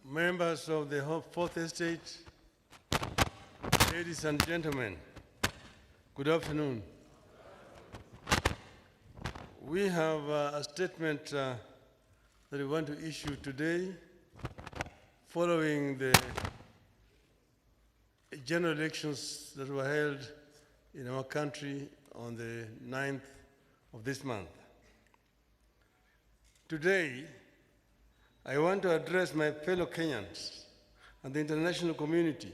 Members of the Fourth Estate, ladies and gentlemen, good afternoon. We have a statement that we want to issue today following the general elections that were held in our country on the 9th of this month. Today, I want to address my fellow Kenyans and the international community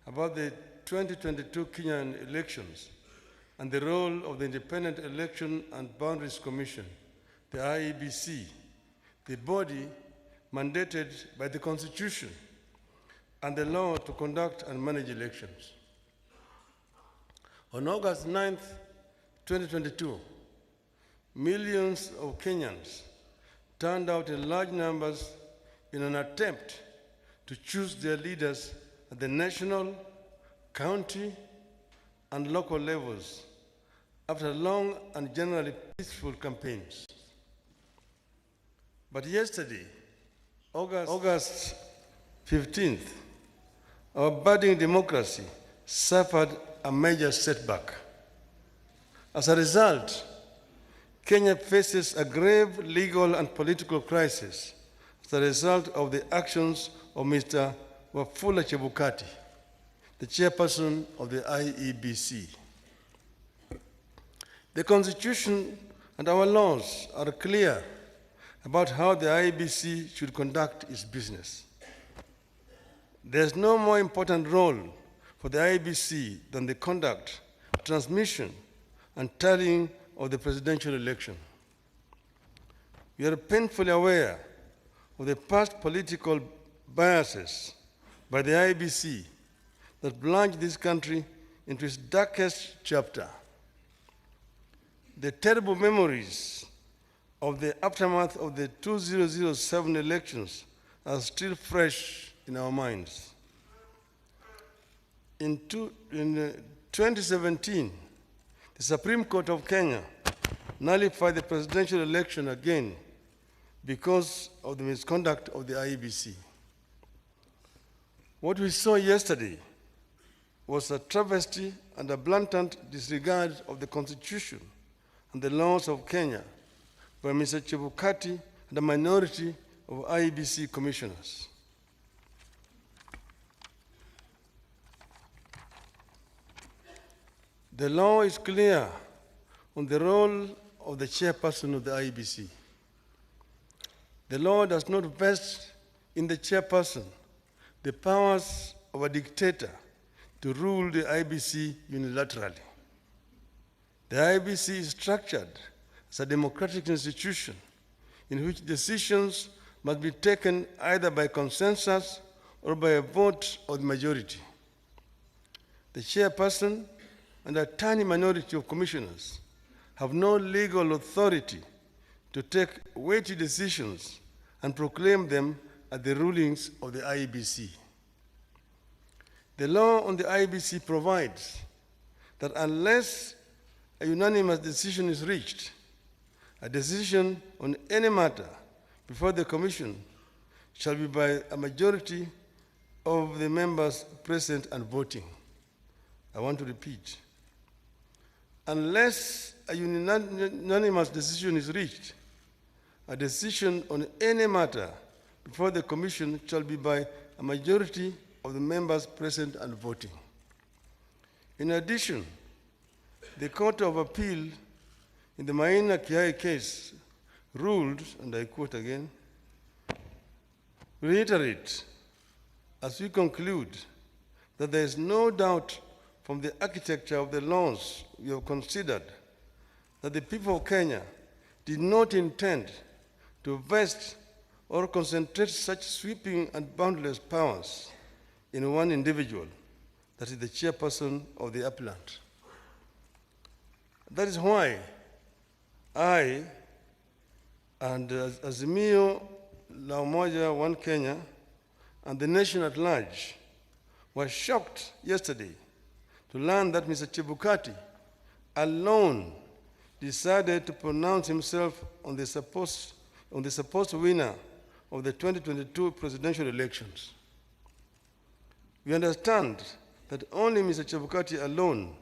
about the 2022 Kenyan elections and the role of the Independent Election and Boundaries Commission, the IEBC, the body mandated by the Constitution and the law to conduct and manage elections. On August 9th, 2022, millions of Kenyans turned out in large numbers in an attempt to choose their leaders at the national, county, and local levels after long and generally peaceful campaigns. But yesterday, August 15th, our budding democracy suffered a major setback. As a result, Kenya faces a grave legal and political crisis as a result of the actions of Mr. Wafula Chebukati, the chairperson of the IEBC. The Constitution and our laws are clear about how the IEBC should conduct its business. There's no more important role for the IEBC than the conduct, transmission, and tallying of the presidential election. We are painfully aware of the past political biases by the IEBC that plunged this country into its darkest chapter. The terrible memories of the aftermath of the 2007 elections are still fresh in our minds. In 2017, the Supreme Court of Kenya nullified the presidential election again because of the misconduct of the IEBC. What we saw yesterday was a travesty and a blatant disregard of the Constitution and the laws of Kenya by Mr. Chebukati and a minority of IEBC commissioners. The law is clear on the role of the chairperson of the IEBC. The law does not vest in the chairperson the powers of a dictator to rule the IEBC unilaterally. The IEBC is structured as a democratic institution in which decisions must be taken either by consensus or by a vote of the majority. The chairperson and a tiny minority of commissioners have no legal authority to take weighty decisions and proclaim them as the rulings of the IEBC. The law on the IEBC provides that unless a unanimous decision is reached, a decision on any matter before the Commission shall be by a majority of the members present and voting. I want to repeat. Unless a unanimous decision is reached, a decision on any matter before the Commission shall be by a majority of the members present and voting. In addition, the Court of Appeal in the Maina Kiai case ruled, and I quote again, reiterate, as we conclude, that there is no doubt from the architecture of the laws we have considered that the people of Kenya did not intend to vest or concentrate such sweeping and boundless powers in one individual, that is the chairperson of the appellant. That is why I, And Azimio la Umoja One Kenya and the nation at large was shocked yesterday to learn that Mr. Chebukati alone decided to pronounce himself on the supposed winner of the 2022 presidential elections. We understand that only Mr. Chebukati alone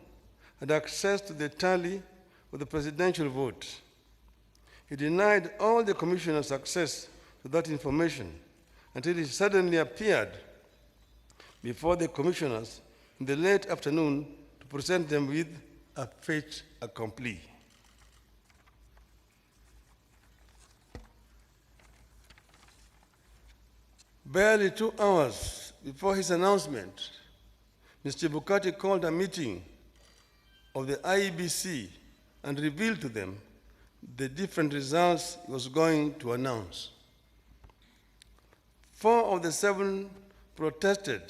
had access to the tally of the presidential vote. He denied all the commissioners access to that information until he suddenly appeared before the commissioners in the late afternoon to present them with a fait accompli. Barely 2 hours before his announcement, Mr. Chebukati called a meeting of the IEBC and revealed to them the different results he was going to announce. 4 of the 7 protested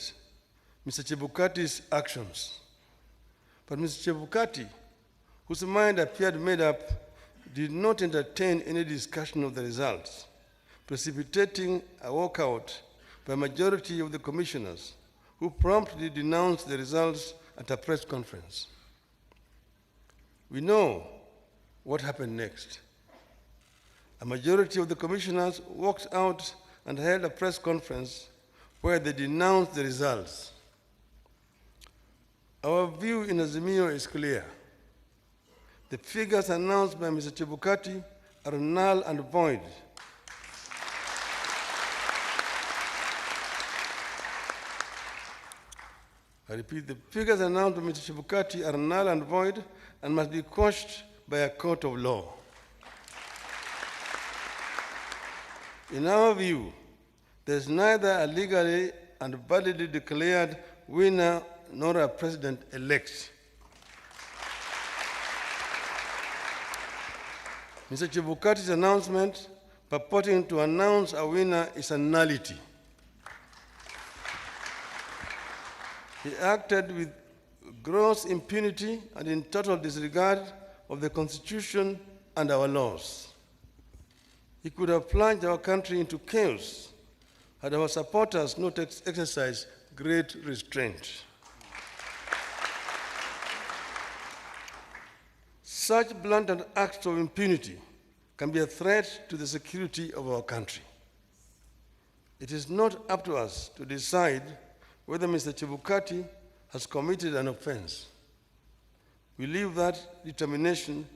Mr. Chebukati's actions. But Mr. Chebukati, whose mind appeared made up, did not entertain any discussion of the results, precipitating a walkout by a majority of the commissioners, who promptly denounced the results at a press conference. We know what happened next. A majority of the commissioners walked out and held a press conference where they denounced the results. Our view in Azimio is clear. The figures announced by Mr. Chebukati are null and void. I repeat, the figures announced by Mr. Chebukati are null and void and must be quashed by a court of law. In our view, there is neither a legally and validly declared winner nor a president-elect. Mr. Chebukati's announcement purporting to announce a winner is a nullity. He acted with gross impunity and in total disregard of the Constitution and our laws. He could have plunged our country into chaos had our supporters not exercised great restraint. Such blatant acts of impunity can be a threat to the security of our country. It is not up to us to decide whether Mr. Chebukati has committed an offense. We leave that determination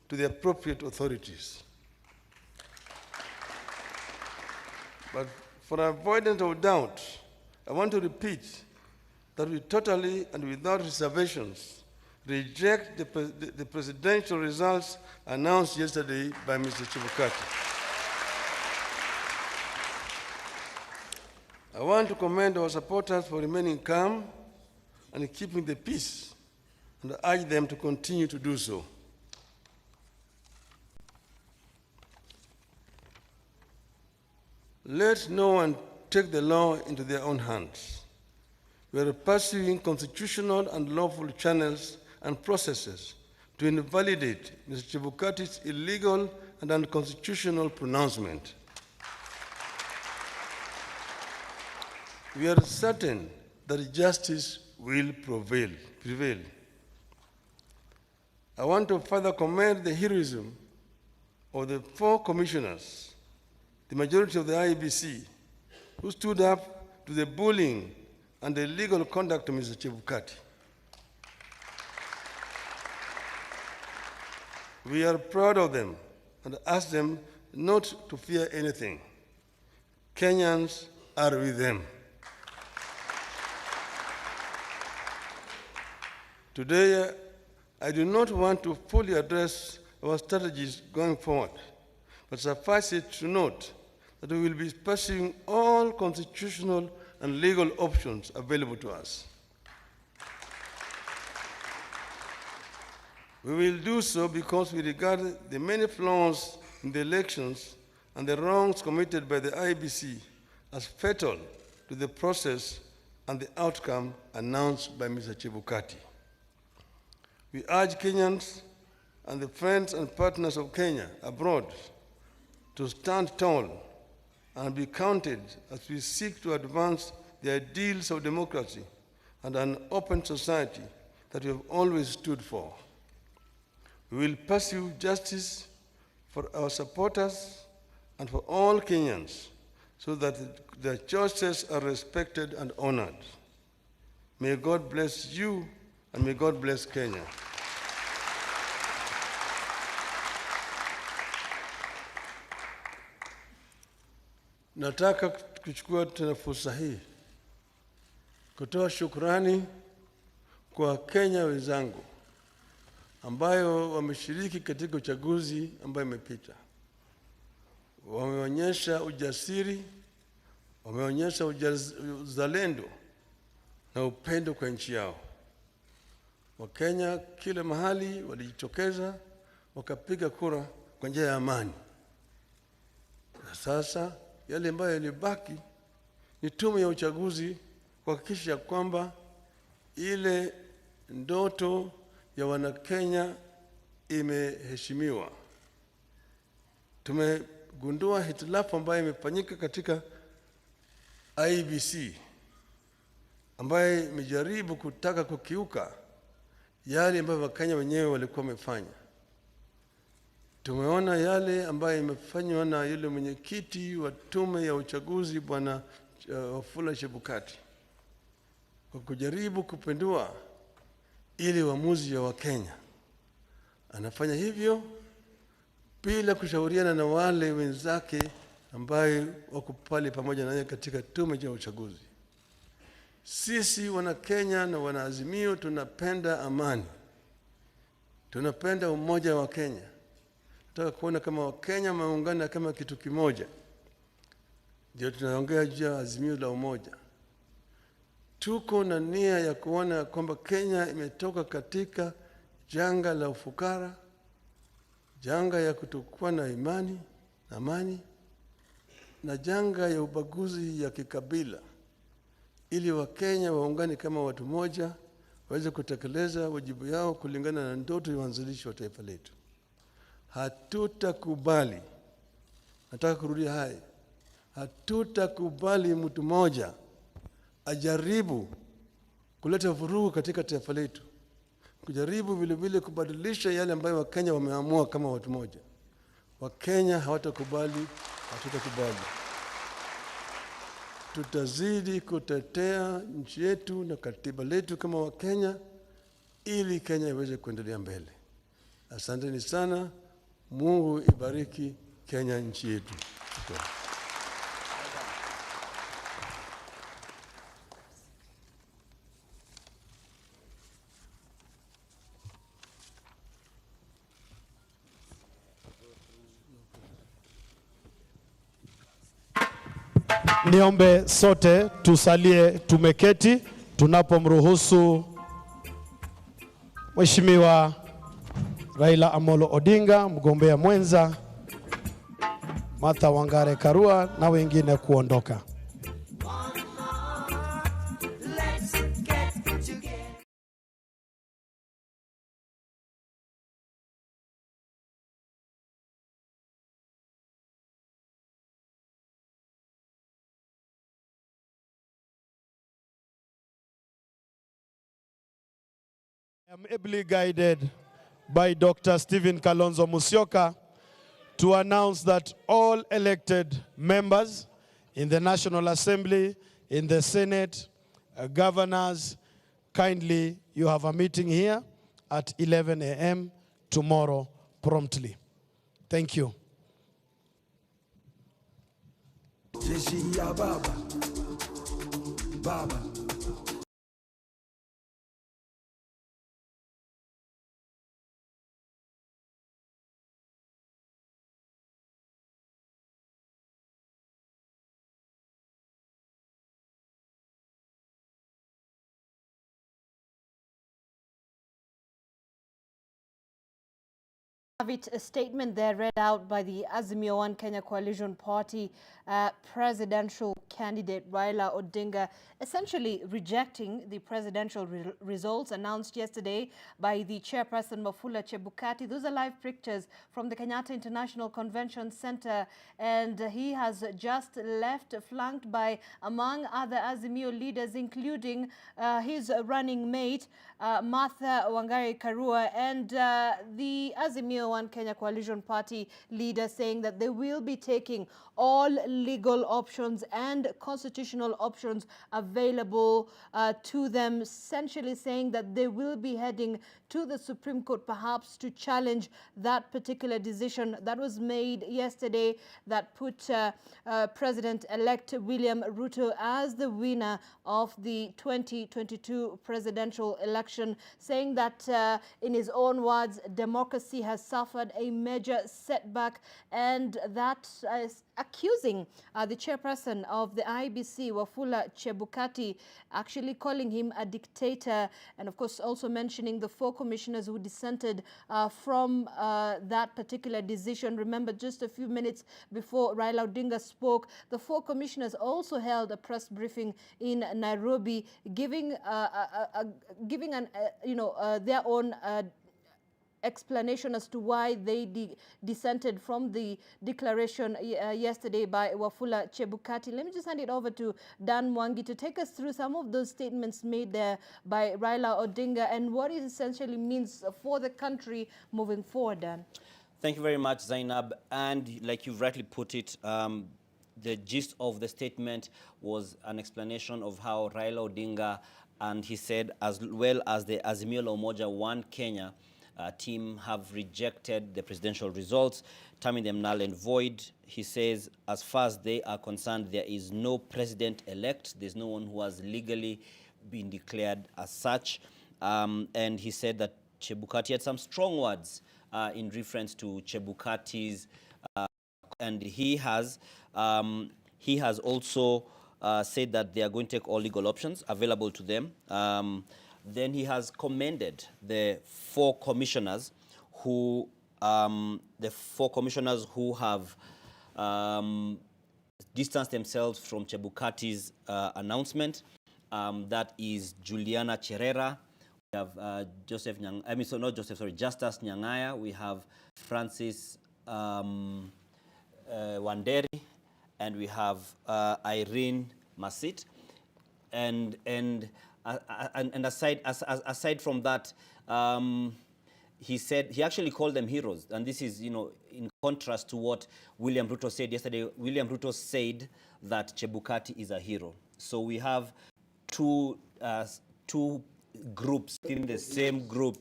to the appropriate authorities. But for avoidance of doubt, I want to repeat that we totally and without reservations reject the presidential results announced yesterday by Mr. Chebukati. I want to commend our supporters for remaining calm and keeping the peace, and I urge them to continue to do so. Let no one take the law into their own hands. We are pursuing constitutional and lawful channels and processes to invalidate Mr. Chebukati's illegal and unconstitutional pronouncement. We are certain that justice will prevail. I want to further commend the heroism of the 4 commissioners, the majority of the IEBC, who stood up to the bullying and the illegal conduct of Mr. Chebukati. We are proud of them and ask them not to fear anything. Kenyans are with them. Today, I do not want to fully address our strategies going forward, but suffice it to note that we will be pursuing all constitutional and legal options available to us. We will do so because we regard the many flaws in the elections and the wrongs committed by the IEBC as fatal to the process and the outcome announced by Mr. Chebukati. We urge Kenyans and the friends and partners of Kenya abroad to stand tall and be counted as we seek to advance the ideals of democracy and an open society that we have always stood for. We will pursue justice for our supporters and for all Kenyans so that their choices are respected and honored. May God bless you and may God bless Kenya. Nataka kuchukua tena fursa hii kutoa shukrani kwa Kenya wenzangu ambayo wameshiriki katika uchaguzi ambayo imepita. Wameonyesha ujasiri, wameonyesha uzalendo na upendo kwa nchi yao. Wakenya kila mahali walijitokeza wakapiga kura kwa njia ya amani. Na sasa yale ambayo yalibaki ni tume ya uchaguzi kuhakikisha kwamba ile ndoto ya Wanakenya imeheshimiwa. Tumegundua hitilafu ambayo imefanyika katika IEBC ambayo imejaribu kutaka kukiuka yale ambayo Wakenya wenyewe walikuwa wamefanya. Tumeona yale ambayo imefanywa na yule mwenyekiti wa tume ya uchaguzi Bwana Wafula Chebukati kwa kujaribu kupindua ili uamuzi wa Wakenya. Anafanya hivyo bila kushauriana na wale wenzake ambaye wako pale pamoja naye katika tume ya uchaguzi. Sisi wana Kenya na wana Azimio tunapenda amani. Tunapenda umoja wa Kenya. Tunataka kuona kama Wakenya wameungana kama kitu kimoja. Ndio tunaongea juu ya Azimio la umoja. Tuko na nia ya kuona kwamba Kenya imetoka katika janga la ufukara, janga ya kutokuwa na amani, na janga ya ubaguzi ya kikabila, ili Wakenya waungane kama watu moja, waweze kutekeleza wajibu yao kulingana na ndoto ya uanzilishi wa taifa letu. Hatutakubali, nataka kurudia haya, hatutakubali mtu mmoja ajaribu kuleta vurugu katika taifa letu, kujaribu vile vile kubadilisha yale ambayo Wakenya wameamua kama watu moja. Wakenya hawatakubali, hatutakubali. Tutazidi kutetea nchi yetu na katiba letu kama Wakenya ili Kenya iweze kuendelea mbele. Asanteni sana. Mungu ibariki Kenya nchi yetu. Niombe sote tusalie tumeketi tunapomruhusu Mheshimiwa Raila Amolo Odinga, mgombea mwenza, Martha Wangare Karua na wengine kuondoka. I am ably guided by Dr. Stephen Kalonzo Musyoka to announce that all elected members in the National Assembly, in the Senate, governors, kindly, you have a meeting here at 11 a.m. tomorrow promptly. Thank you. Baba. Have it a statement there read out by the Azimio One Kenya Coalition Party presidential candidate Raila Odinga, essentially rejecting the presidential results announced yesterday by the chairperson Wafula Chebukati. Those are live pictures from the Kenyatta International Convention Center, and he has just left, flanked by, among other Azimio leaders, including his running mate Martha Wangari Karua, and the Azimio One Kenya Coalition Party leader saying that they will be taking all legal options and constitutional options available to them, essentially saying that they will be heading to the Supreme Court perhaps to challenge that particular decision that was made yesterday that put President-elect William Ruto as the winner of the 2022 presidential election, saying that in his own words, democracy has suffered a major setback, and that is accusing the chairperson of the IEBC, Wafula Chebukati, actually calling him a dictator, and of course also mentioning the 4 commissioners who dissented from that particular decision. Remember, just a few minutes before Raila Odinga spoke, the 4 commissioners also held a press briefing in Nairobi, giving their own explanation as to why they dissented from the declaration yesterday by Wafula Chebukati. Let me just hand it over to Dan Mwangi to take us through some of those statements made there by Raila Odinga and what it essentially means for the country moving forward, Dan. Thank you very much, Zainab. And like you've rightly put it, the gist of the statement was an explanation of how Raila Odinga, and he said, as well as the Azimio la Umoja One Kenya team, have rejected the presidential results, terming them null and void. He says, as far as they are concerned, there is no president-elect. There's no one who has legally been declared as such. And he said that Chebukati had some strong words in reference to Chebukati's, and he has also said that they are going to take all legal options available to them. Then he has commended the 4 commissioners who have distanced themselves from Chebukati's announcement. That is Juliana Cherera. We have Justus Nyang'aya. We have Francis Wanderi, and we have Irene Masit, and aside from that, he said he actually called them heroes, and this is in contrast to what William Ruto said yesterday. William Ruto said that Chebukati is a hero. So we have two groups in the same group,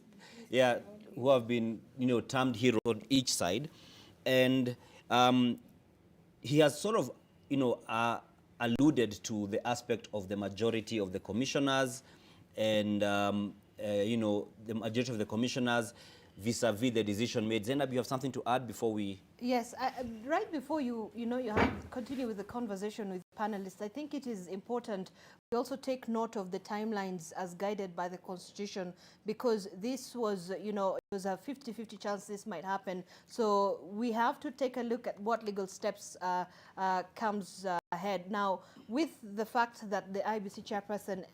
yeah, who have been termed heroes on each side, and he has sort of alluded to the aspect of the majority of the commissioners, and the majority of the commissioners vis-a-vis the decision made. Zainab, you have something to add before we? Yes, right before you continue with the conversation with panelists, I think it is important we also take note of the timelines as guided by the Constitution, because this was, it was a 50-50 chance this might happen. So we have to take a look at what legal steps comes ahead. Now, with the fact that the IEBC chairperson,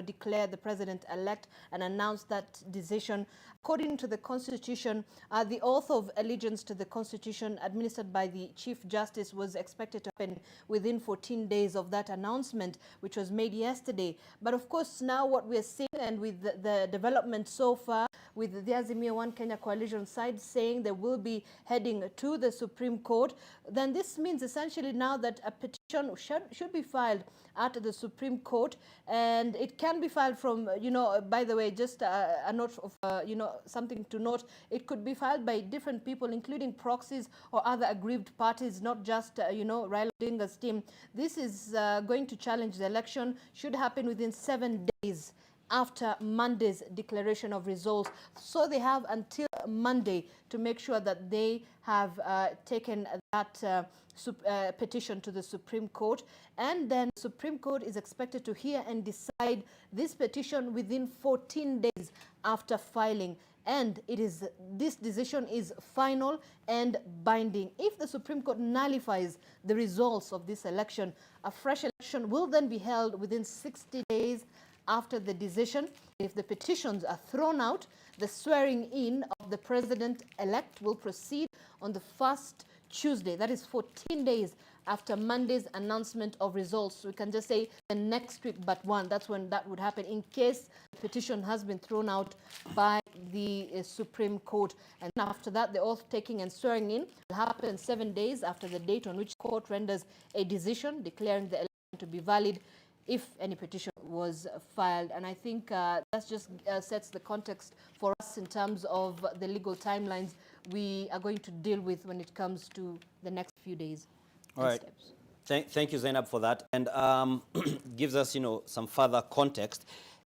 declared the president-elect and announced that decision, according to the Constitution, the oath of allegiance to the Constitution administered by the Chief Justice was expected to happen within 14 days of that announcement, which was made yesterday. But of course, now what we're seeing, and with the development so far, with the Azimio One Kenya Coalition side saying they will be heading to the Supreme Court, then this means essentially now that a petition should be filed at the Supreme Court, and it can be filed from, by the way, just a note of, something to note, it could be filed by different people, including proxies or other aggrieved parties, not just, Raila Odinga's team. This is going to challenge the election, should happen within 7 days after Monday's declaration of results. So they have until Monday to make sure that they have taken that petition to the Supreme Court, and then the Supreme Court is expected to hear and decide this petition within 14 days after filing. and this decision is final and binding. If the Supreme Court nullifies the results of this election, a fresh election will then be held within 60 days after the decision. If the petitions are thrown out, the swearing in of the president-elect will proceed on the first Tuesday, that is 14 days after Monday's announcement of results. We can just say the next week but one. That's when that would happen in case the petition has been thrown out by the Supreme Court. And after that, the oath taking and swearing in will happen 7 days after the date on which court renders a decision declaring the election to be valid if any petition was filed. And I think that just sets the context for us in terms of the legal timelines we are going to deal with when it comes to the next few days. All right. Thank you, Zainab, for that. And gives us, some further context.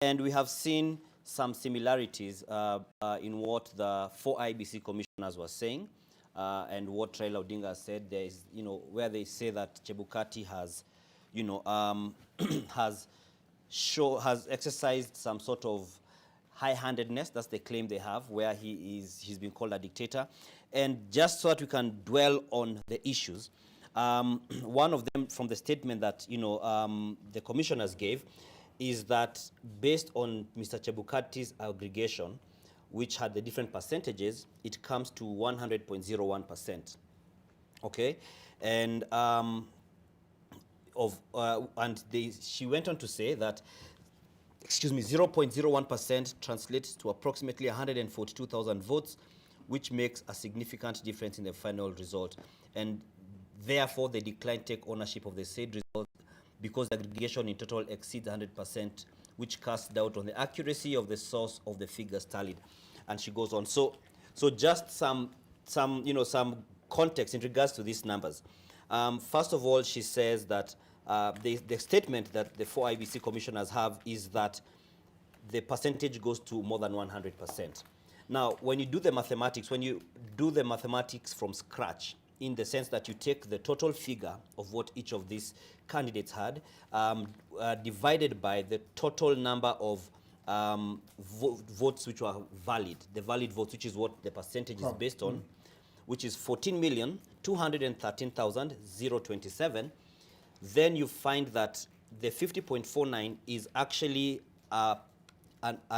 And we have seen some similarities in what the 4 IEBC commissioners were saying and what Raila Odinga said. There is, where they say that Chebukati has, has exercised some sort of high-handedness. That's the claim they have, where he's been called a dictator. And just so that we can dwell on the issues, one of them from the statement that the commissioners gave is that based on Mr. Chebukati's aggregation, which had the different percentages, it comes to 100.01%. Okay, and she went on to say that, 0.01% translates to approximately 142,000 votes, which makes a significant difference in the final result. And therefore, they declined to take ownership of the said result because the aggregation in total exceeds 100%, which casts doubt on the accuracy of the source of the figures tallied. And she goes on. So just some context in regards to these numbers. First of all, she says that the statement that the 4 IEBC commissioners have is that the percentage goes to more than 100%. Now, when you do the mathematics, from scratch, in the sense that you take the total figure of what each of these candidates had, divided by the total number of votes which were valid, the valid votes, which is what the percentage is based on, which is 14,213,027, then you find that the 50.49 is actually a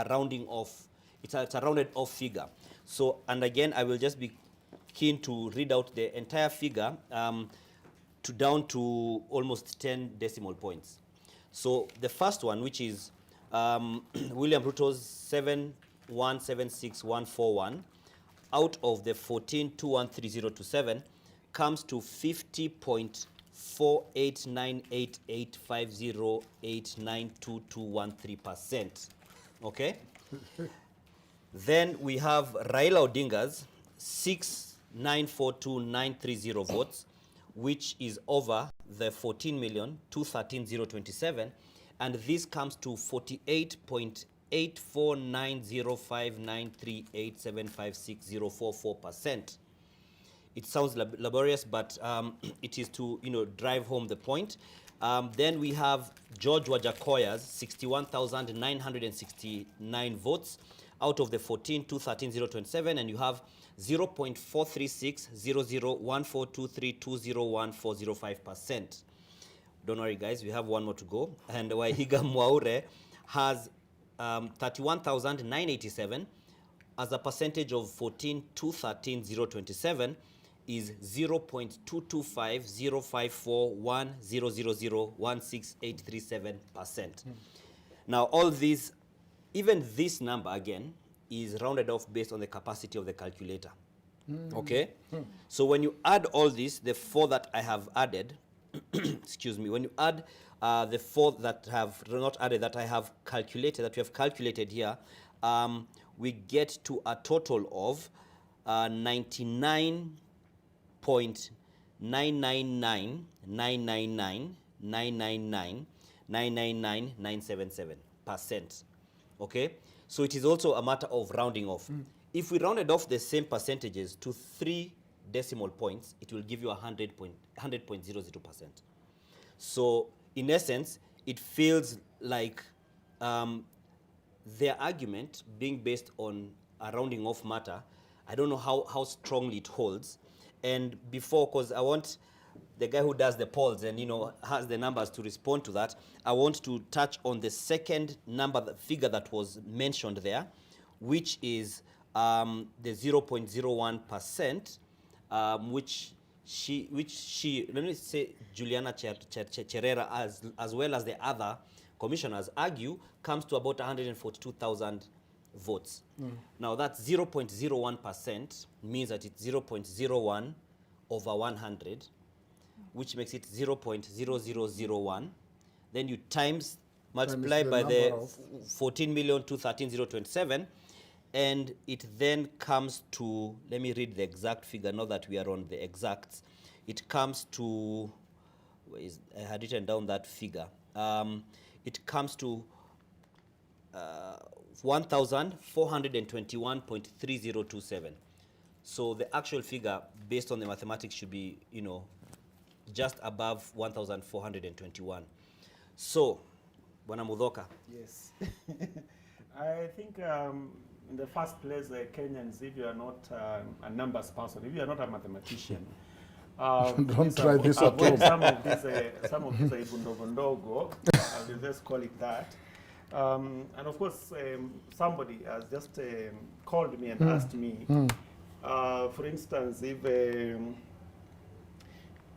rounding off. It's a rounded off figure. So, and again, I will just be keen to read out the entire figure down to almost 10 decimal points. So the first one, which is William Ruto's 7176141, out of the 14,213,027, comes to 50.489885089221.3%. Okay? Then we have Raila Odinga's 6942930 votes, which is over the 14,213,027, and this comes to 48.849059387560444%. It sounds laborious, but it is to drive home the point. Then we have George Wajakoya's 61,969 votes out of the 14,213,027, and you have 0.436001423201405%. Don't worry, guys, we have one more to go. And Waihiga Mwaure has 31,987 as a percentage of 14,213,027 is 0.225054100016837%. Now, all these, even this number again, is rounded off based on the capacity of the calculator. Okay? So when you add all this, the 4 that I have added, excuse me, when you add the 4 that have not added, that I have calculated, that we have calculated here, we get to a total of 99.9999999999977%. Okay? So it is also a matter of rounding off. If we rounded off the same percentages to 3 decimal points, it will give you 100.00%. So in essence, it feels like their argument being based on a rounding off matter. I don't know how strongly it holds. And before, because I want the guy who does the polls and, has the numbers to respond to that, I want to touch on the second number, the figure that was mentioned there, which is the 0.01%, which she, let me say, Juliana Cherera, as well as the other commissioners argue, comes to about 142,000 votes. Now that 0.01% means that it's 0.01 over 100, which makes it 0.0001. Then you multiply by the 14,213,027, and it then comes to, let me read the exact figure, now that we are on the exacts. It comes to, I had written down that figure. It comes to 1,421.3027. So the actual figure, based on the mathematics, should be, just above 1,421. So, Bwana Mudhoka. Yes. I think in the first place, Kenyans, if you are not a numbers person, if you are not a mathematician, don't try this at home. Some of these ibundovondogo, I will just call it that. And of course, somebody has just called me and asked me, for instance,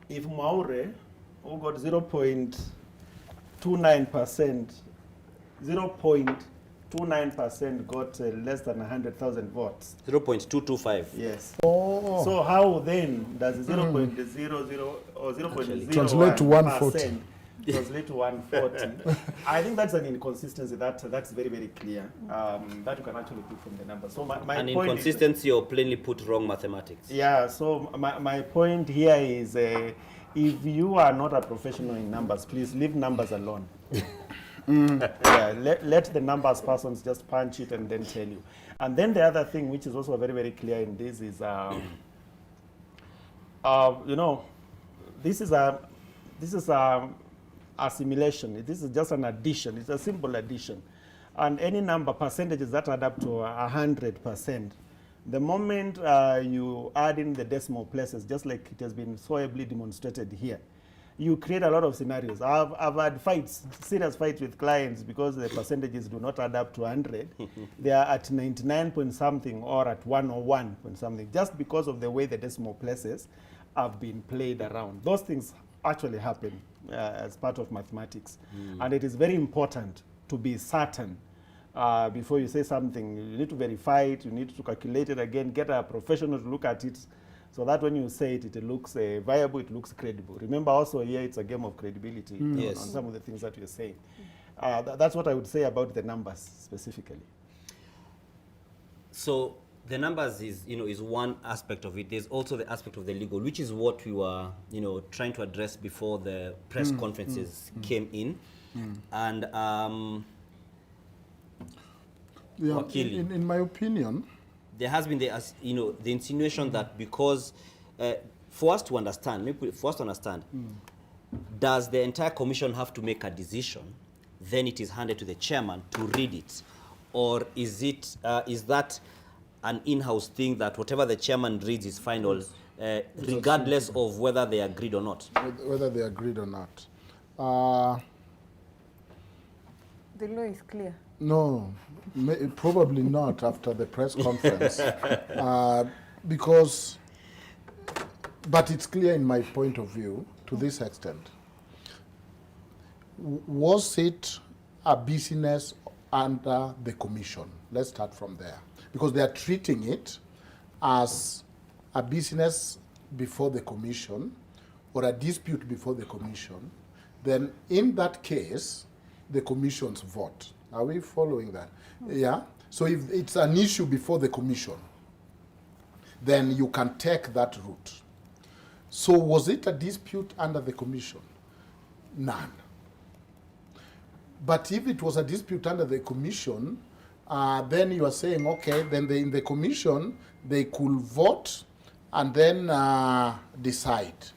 if Maure, who got 0.29%, 0.29% got less than 100,000 votes. 0.225. Yes. Oh. So how then does 0.00 or 0.01% translate to 140? Translate to 140. I think that's an inconsistency that's very, very clear. That you can actually put from the numbers. So my an point inconsistency or plainly put wrong mathematics. Yeah, so my point here is if you are not a professional in numbers, please leave numbers alone. Yeah, let the numbers persons just punch it and then tell you. And then the other thing, which is also very, very clear in this, is this is a assimilation. This is just an addition. It's a simple addition. And any number, percentages that add up to 100%, the moment you add in the decimal places, just like it has been so ably demonstrated here, you create a lot of scenarios. I've had fights, serious fights with clients because the percentages do not add up to 100. They are at 99 point something or at 101 point something, just because of the way the decimal places have been played around. Those things actually happen as part of mathematics. And it is very important to be certain before you say something. You need to verify it, you need to calculate it again, get a professional to look at it, so that when you say it, it looks viable, it looks credible. Remember also here, it's a game of credibility on some of the things that you're saying. That's what I would say about the numbers specifically. So the numbers is one aspect of it. There's also the aspect of the legal, which is what we were trying to address before the press conferences came in. And in my opinion, there has been the insinuation that because for us to understand, does the entire commission have to make a decision, then it is handed to the chairman to read it, or is that an in-house thing that whatever the chairman reads is final, regardless of whether they agreed or not? Whether they agreed or not. The law is clear. No, probably not after the press conference, because, but it's clear in my point of view to this extent. Was it a business under the commission? Let's start from there, because they are treating it as a business before the commission or a dispute before the commission. Then in that case, the commission's vote. Are we following that? Yeah. So if it's an issue before the commission, then you can take that route. So was it a dispute under the commission? None. But if it was a dispute under the commission, then you are saying, okay, then in the commission, they could vote and then decide.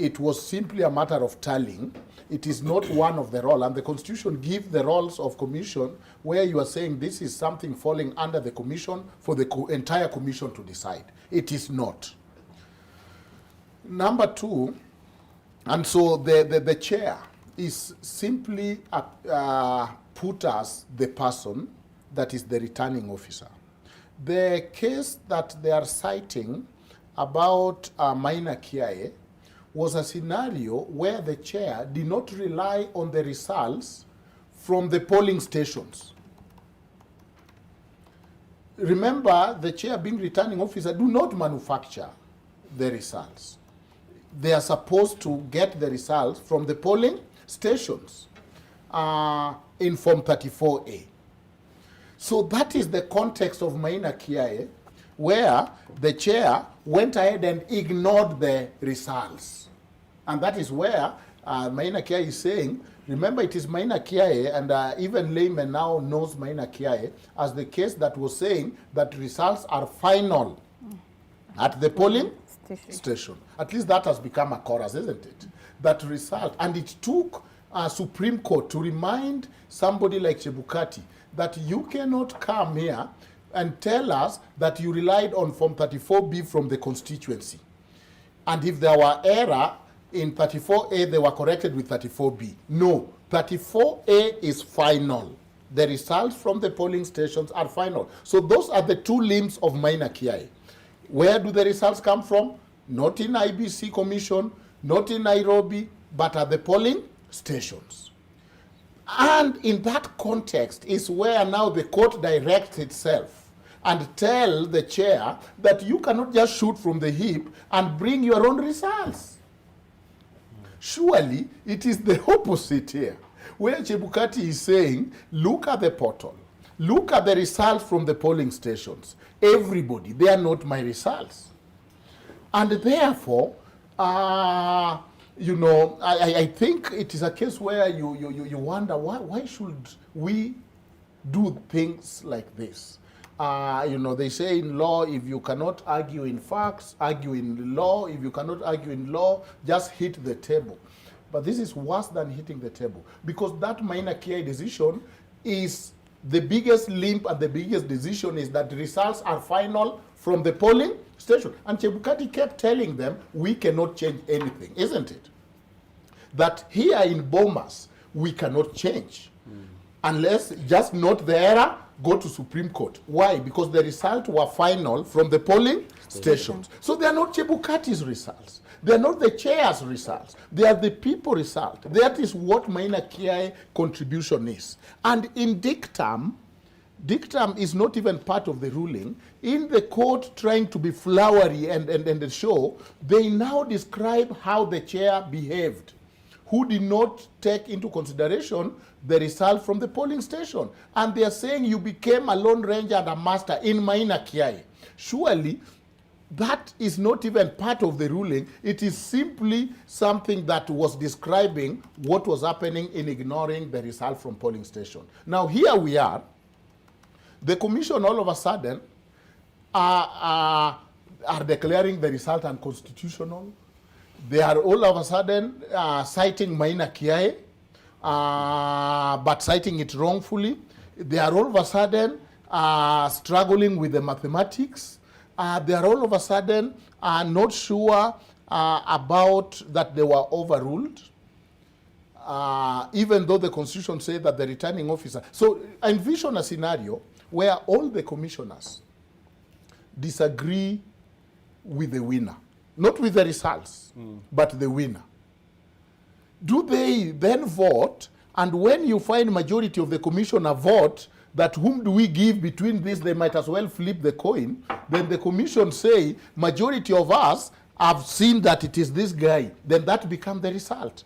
it was simply a matter of tallying. It is not one of the role, and the Constitution gives the roles of commission where you are saying this is something falling under the commission for the entire commission to decide. It is not. Number two, and so the chair is simply put as the person that is the returning officer. The case that they are citing about Maina Kiae was a scenario where the chair did not rely on the results from the polling stations. Remember, the chair being returning officer do not manufacture the results. They are supposed to get the results from the polling stations in Form 34A. So that is the context of Maina Kiae, where the chair went ahead and ignored the results. And that is where Maina Kiae is saying, remember it is Maina Kiae, and even layman now knows Maina Kiae as the case that was saying that results are final at the polling station. At least that has become a chorus, isn't it? That result. And it took Supreme Court to remind somebody like Chebukati that you cannot come here and tell us that you relied on Form 34B from the constituency. And if there were error in 34A, they were corrected with 34B. No, 34A is final. The results from the polling stations are final. So those are the two limbs of Maina Kiae. Where do the results come from? Not in IEBC Commission, not in Nairobi, but at the polling stations. And in that context is where now the court directs itself and tell the chair that you cannot just shoot from the hip and bring your own results. Surely it is the opposite here, where Chebukati is saying, look at the portal, look at the results from the polling stations. Everybody, they are not my results. And therefore, you know, I think it is a case where you wonder, why should we do things like this? You know, they say in law, if you cannot argue in facts, argue in law. If you cannot argue in law, just hit the table. But this is worse than hitting the table, because that Maina Kiae decision is the biggest limp, and the biggest decision is that the results are final from the polling station. And Chebukati kept telling them, we cannot change anything, isn't it? That here in Bomas, we cannot change. Unless, just note the error, go to Supreme Court. Why? Because the results were final from the polling stations. So they are not Chebukati's results. They are not the chair's results. They are the people result. That is what Maina Kiae contribution is. And in dictum is not even part of the ruling. In the court trying to be flowery and show, they now describe how the chair behaved, who did not take into consideration the result from the polling station. And they are saying you became a lone ranger and a master in Maina Kiae. Surely, that is not even part of the ruling. It is simply something that was describing what was happening in ignoring the result from polling station. Now here we are. The commission all of a sudden are declaring the result unconstitutional. They are all of a sudden citing Maina Kiae, but citing it wrongfully. They are all of a sudden struggling with the mathematics. They are all of a sudden not sure about that they were overruled, even though the Constitution says that the returning officer. So I envision a scenario where all the commissioners disagree with the winner. Not with the results, but the winner. Do they then vote? And when you find majority of the commissioner vote that whom do we give between this, they might as well flip the coin. Then the commission say, majority of us have seen that it is this guy. Then that becomes the result.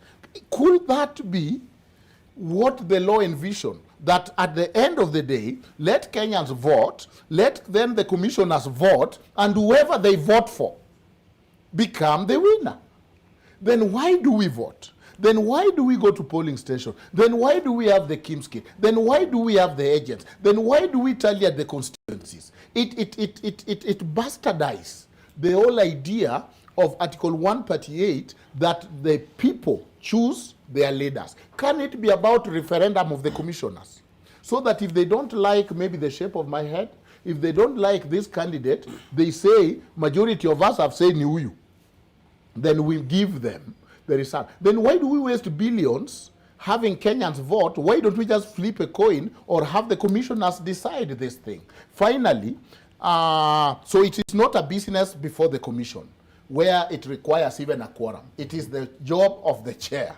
Could that be what the law envisioned? That at the end of the day, let Kenyans vote, let then the commissioners vote, and whoever they vote for become the winner. Then why do we vote? Then why do we go to polling station? Then why do we have the Kimski? Then why do we have the agents? Then why do we tally at the constituencies? It bastardizes the whole idea of Article 138 that the people choose their leaders? Can it be about referendum of the commissioners? So that if they don't like maybe the shape of my head, if they don't like this candidate, they say, majority of us have said Niuyu. Then we give them the result. Then why do we waste billions having Kenyans vote? Why don't we just flip a coin or have the commissioners decide this thing? Finally, so it is not a business before the commission where it requires even a quorum. It is the job of the chair.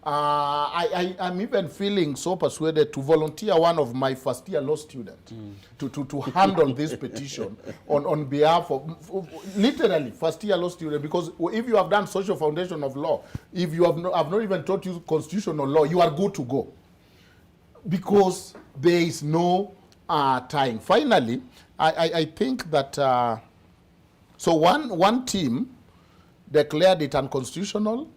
I'm even feeling so persuaded to volunteer one of my first-year law students to handle this petition on behalf of literally first-year law student, because if you have done social foundation of law, if you have not even taught you constitutional law, you are good to go, because there is no time. Finally, I think that so one team declared it unconstitutional.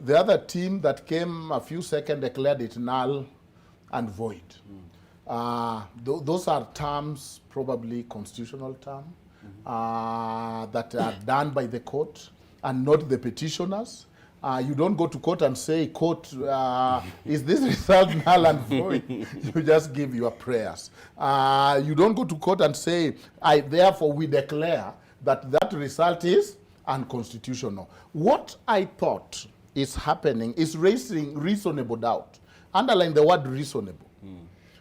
The other team that came a few seconds declared it null and void. Those are terms, probably constitutional terms, that are done by the court and not the petitioners. You don't go to court and say, court, is this result null and void? You just give your prayers. You don't go to court and say, therefore we declare that that result is unconstitutional. What I thought is happening is raising reasonable doubt. Underline the word reasonable,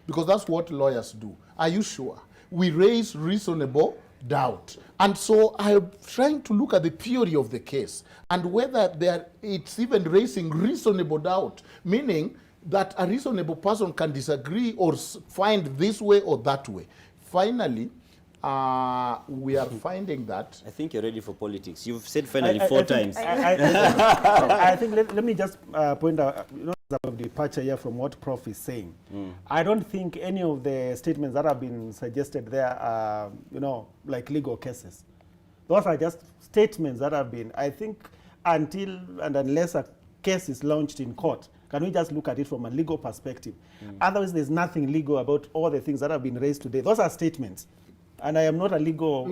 because that's what lawyers do. Are you sure? We raise reasonable doubt. And so I'm trying to look at the theory of the case and whether it's even raising reasonable doubt, meaning that a reasonable person can disagree or find this way or that way. Finally, we are finding that. I think you're ready for politics. You've said finally four times. I think let me just point out, of departure here from what Prof is saying. I don't think any of the statements that have been suggested there are, like legal cases. Those are just statements that have been, I think, until and unless a case is launched in court, can we just look at it from a legal perspective? Otherwise, there's nothing legal about all the things that have been raised today. Those are statements. And I am not a legal...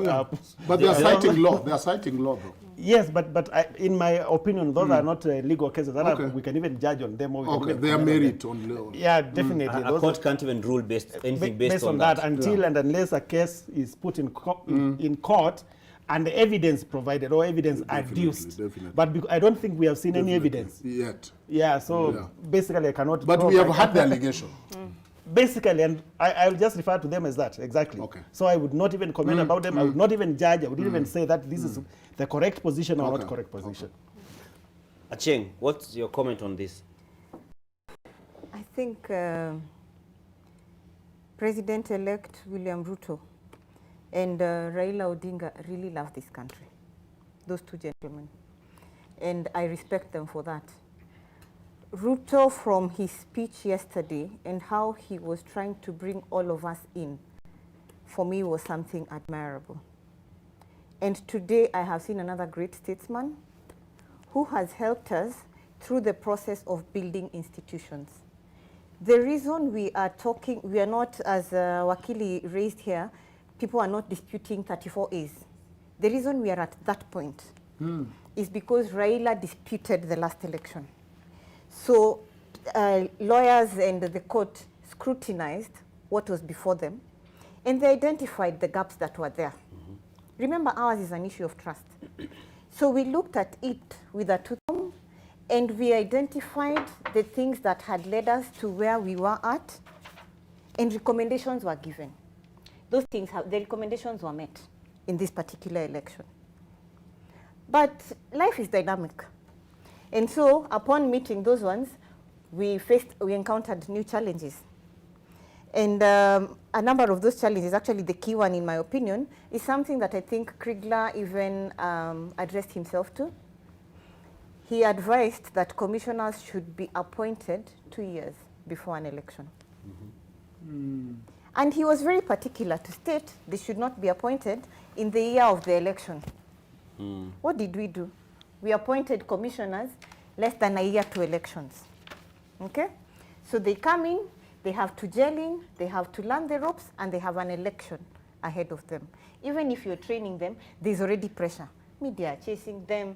but they are citing law. They are citing law, though. Yes, but in my opinion, those are not legal cases. That we can even judge on them. Or they are merit on law. Yeah, definitely. A court can't even rule based on that until and unless a case is put in court and the evidence provided or evidence adduced. Definitely. But I don't think we have seen any evidence. Yet. Yeah, so basically I cannot... But we have had the allegation. Basically, and I will just refer to them as that, exactly. Okay. So I would not even comment about them. I would not even judge. I would even say that this is the correct position or not correct position. Acheng, what's your comment on this? I think President-elect William Ruto and Raila Odinga really love this country, those two gentlemen. And I respect them for that. Ruto, from his speech yesterday and how he was trying to bring all of us in, for me was something admirable. And today I have seen another great statesman who has helped us through the process of building institutions. The reason we are talking, we are not, as Wakili raised here, people are not disputing 34As. The reason we are at that point is because Raila disputed the last election. So lawyers and the court scrutinized what was before them, and they identified the gaps that were there. Remember, ours is an issue of trust. So we looked at it with a tooth comb, and we identified the things that had led us to where we were at, and recommendations were given. Those things, the recommendations were met in this particular election. But life is dynamic. And so, upon meeting those ones, we encountered new challenges. And a number of those challenges, actually the key one in my opinion, is something that I think Kriegler even addressed himself to. He advised that commissioners should be appointed 2 years before an election. And he was very particular to state they should not be appointed in the year of the election. What did we do? We appointed commissioners less than a year to elections. Okay? So they come in, they have to gel in, they have to learn the ropes, and they have an election ahead of them. Even if you're training them, there's already pressure. Media are chasing them.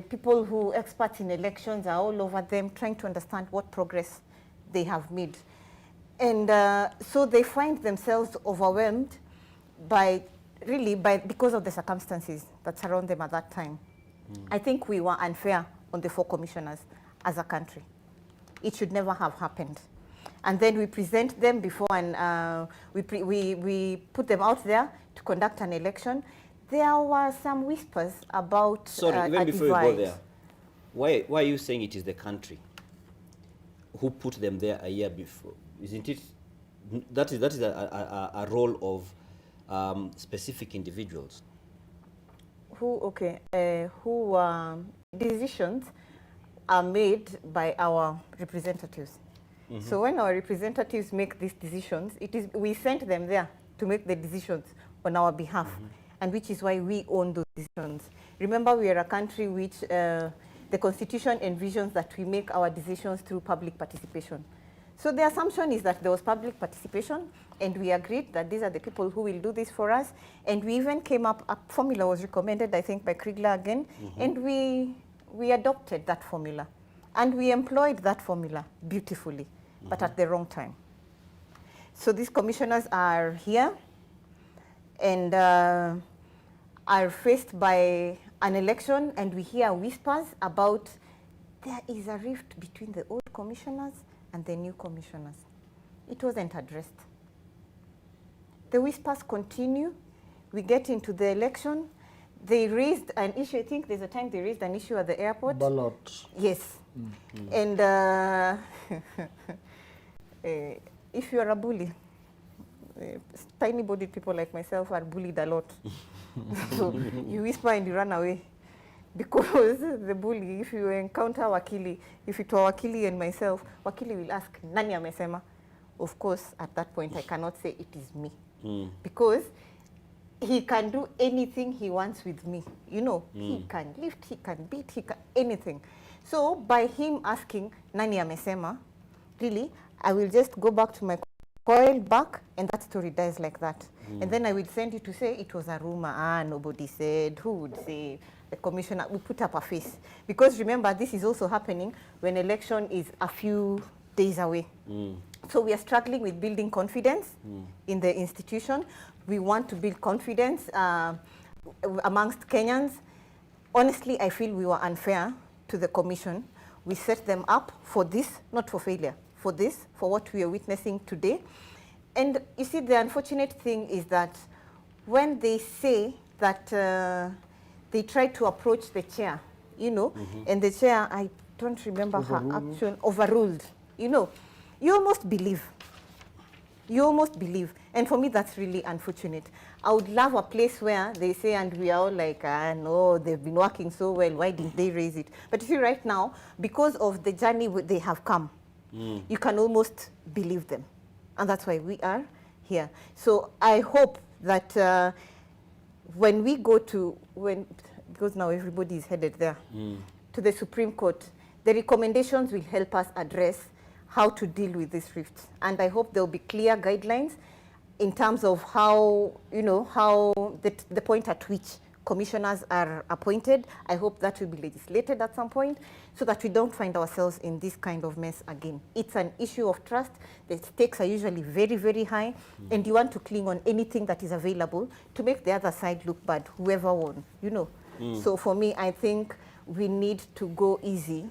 People who experts in elections are all over them trying to understand what progress they have made. And so they find themselves overwhelmed because of the circumstances that surround them at that time. I think we were unfair on the 4 commissioners as a country. It should never have happened. And then we present them before, and we put them out there to conduct an election. There were some whispers about Sorry, even before you go there, why are you saying it is the country who put them there a year before? Isn't it? That is a role of specific individuals. Decisions are made by our representatives. So when our representatives make these decisions, we sent them there to make the decisions on our behalf, and which is why we own those decisions. Remember, we are a country which the Constitution envisions that we make our decisions through public participation. So the assumption is that there was public participation, and we agreed that these are the people who will do this for us. And we even came up, a formula was recommended, I think, by Kriegler again, and we adopted that formula. And we employed that formula beautifully, but at the wrong time. So these commissioners are here and are faced by an election, and we hear whispers about there is a rift between the old commissioners and the new commissioners. It wasn't addressed. The whispers continue. We get into the election. They raised an issue. I think there's a time they raised an issue at the airport. Ballot. Yes. And if you are a bully, tiny-bodied people like myself are bullied a lot. So you whisper and you run away. Because the bully, if you encounter Wakili, if it were Wakili and myself, Wakili will ask, Nani amesema? Of course, at that point, I cannot say it is me. Because he can do anything he wants with me. You know, he can lift, he can beat, he can anything. So by him asking, Nani amesema, really, I will just go back to my coil back, and that story dies like that. And then I will send you to say it was a rumor. Nobody said. Who would say? The commissioner. We put up a face. Because remember, this is also happening when election is a few days away. So we are struggling with building confidence in the institution. We want to build confidence amongst Kenyans. Honestly, I feel we were unfair to the commission. We set them up for this, not for failure, for this, for what we are witnessing today. And you see, the unfortunate thing is that when they say that they try to approach the chair, you know, and the chair, I don't remember her action, overruled, you know, you almost believe. You almost believe. And for me, that's really unfortunate. I would love a place where they say, and we are all like, no, they've been working so well, why didn't they raise it? But you see, right now, because of the journey they have come, you can almost believe them. And that's why we are here. So I hope that when we go to, because now everybody is headed there, to the Supreme Court, the recommendations will help us address how to deal with this rift. And I hope there will be clear guidelines in terms of how, you know, how the point at which commissioners are appointed. I hope that will be legislated at some point so that we don't find ourselves in this kind of mess again. It's an issue of trust. The stakes are usually very, very high, and you want to cling on anything that is available to make the other side look bad, whoever won, you know. So for me, I think we need to go easy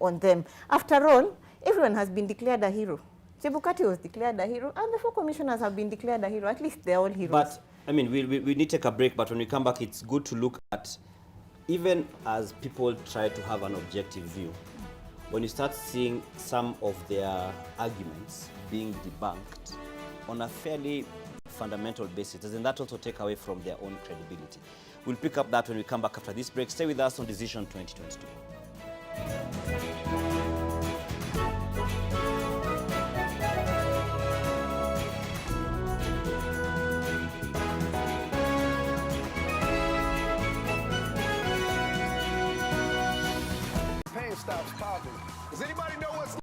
on them. After all, everyone has been declared a hero. Chebukati was declared a hero, and the 4 commissioners have been declared a hero. At least they're all heroes. But, I mean, we need to take a break, but when we come back, it's good to look at, even as people try to have an objective view, when you start seeing some of their arguments being debunked on a fairly fundamental basis, doesn't that also take away from their own credibility? We'll pick up that when we come back after this break. Stay with us on Decision 2022. Stops popping. Does anybody know what's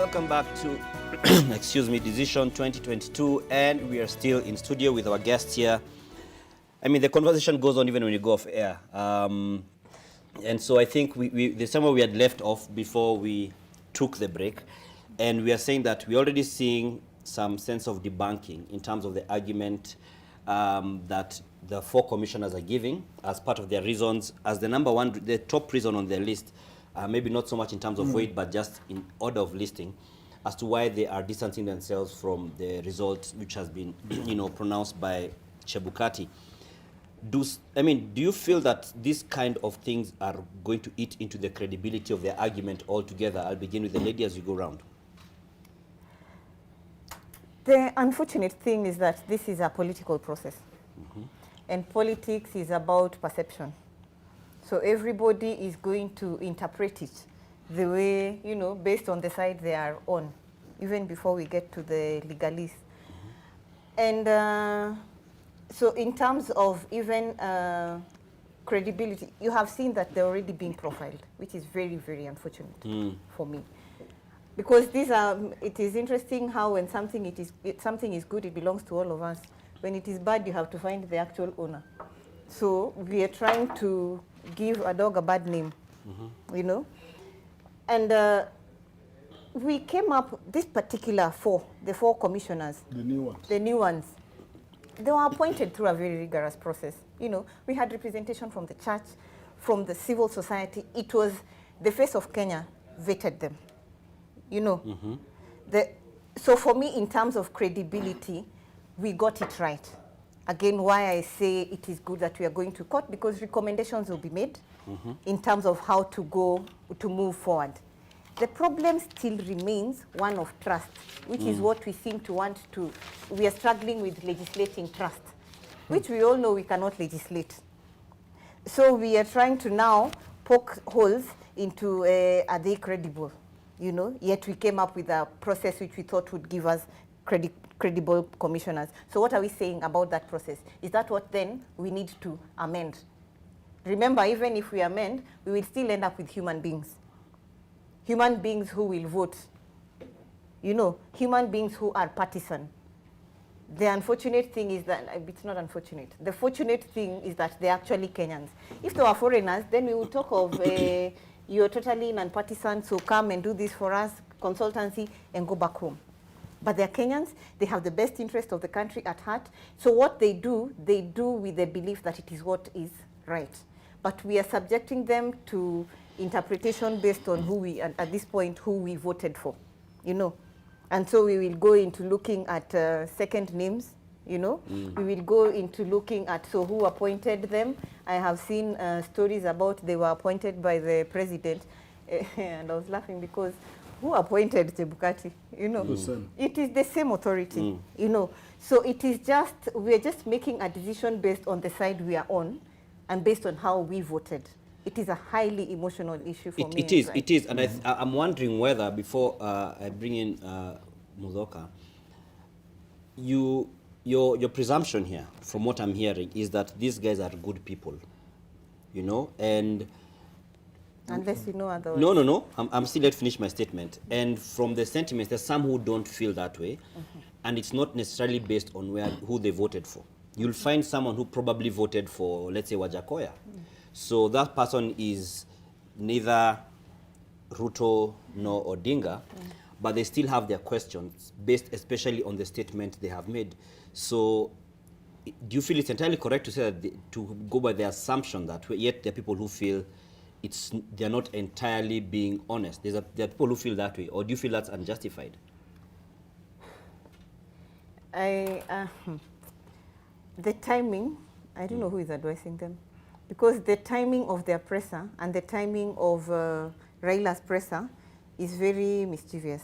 Welcome back to, excuse me, Decision 2022, and we are still in studio with our guests here. I mean, the conversation goes on even when you go off air. And so I think there's somewhere we had left off before we took the break, and we are saying that we're already seeing some sense of debunking in terms of the argument that the 4 commissioners are giving as part of their reasons, as the number one, the top reason on their list, maybe not so much in terms of weight, but just in order of listing, as to why they are distancing themselves from the result which has been, pronounced by Chebukati. Do you feel that these kind of things are going to eat into the credibility of the argument altogether? I'll begin with the lady as you go round. The unfortunate thing is that this is a political process. And politics is about perception. So everybody is going to interpret it the way, based on the side they are on, even before we get to the legalese. And so in terms of even credibility, you have seen that they're already being profiled, which is very, very unfortunate for me. Because it is interesting how when something is good, it belongs to all of us. When it is bad, you have to find the actual owner. So we are trying to give a dog a bad name, And we came up, this particular the 4 commissioners. The new ones. The new ones. They were appointed through a very rigorous process. We had representation from the church, from the civil society. It was the face of Kenya vetted them. So for me, in terms of credibility, we got it right. Again, why I say it is good that we are going to court, because recommendations will be made in terms of how to move forward. The problem still remains one of trust, which is what we seem to want to, we are struggling with legislating trust, which we all know we cannot legislate. So we are trying to now poke holes into, are they credible? Yet we came up with a process which we thought would give us credible commissioners. So what are we saying about that process? Is that what then we need to amend? Remember, even if we amend, we will still end up with human beings. Human beings who will vote. Human beings who are partisan. The unfortunate thing is that, it's not unfortunate. The fortunate thing is that they're actually Kenyans. If they were foreigners, then we would talk of you're totally non-partisan, so come and do this for us, consultancy, and go back home. But they're Kenyans, they have the best interest of the country at heart. So what they do with the belief that it is what is right. But we are subjecting them to interpretation based on at this point, who we voted for, And so we will go into looking at second names, We will go into looking at, who appointed them. I have seen stories about they were appointed by the president. And I was laughing because who appointed Chebukati? It is the same authority, So it is just, we're just making a decision based on the side we are on and based on how we voted. It is a highly emotional issue for me. It is. And I'm wondering whether, before I bring in Mudoka, your presumption here, from what I'm hearing, is that these guys are good people, and... Unless you know otherwise. No. I'm still let finish my statement. And from the sentiments, there's some who don't feel that way, and it's not necessarily based on who they voted for. You'll find someone who probably voted for, let's say, Wajakoya. So that person is neither Ruto nor Odinga, but they still have their questions based especially on the statement they have made. So do you feel it's entirely correct to say that to go by the assumption that yet there are people who feel they're not entirely being honest? There are people who feel that way, or do you feel that's unjustified? The timing, I don't know who is advising them, because the timing of their presser and the timing of Raila's presser is very mischievous.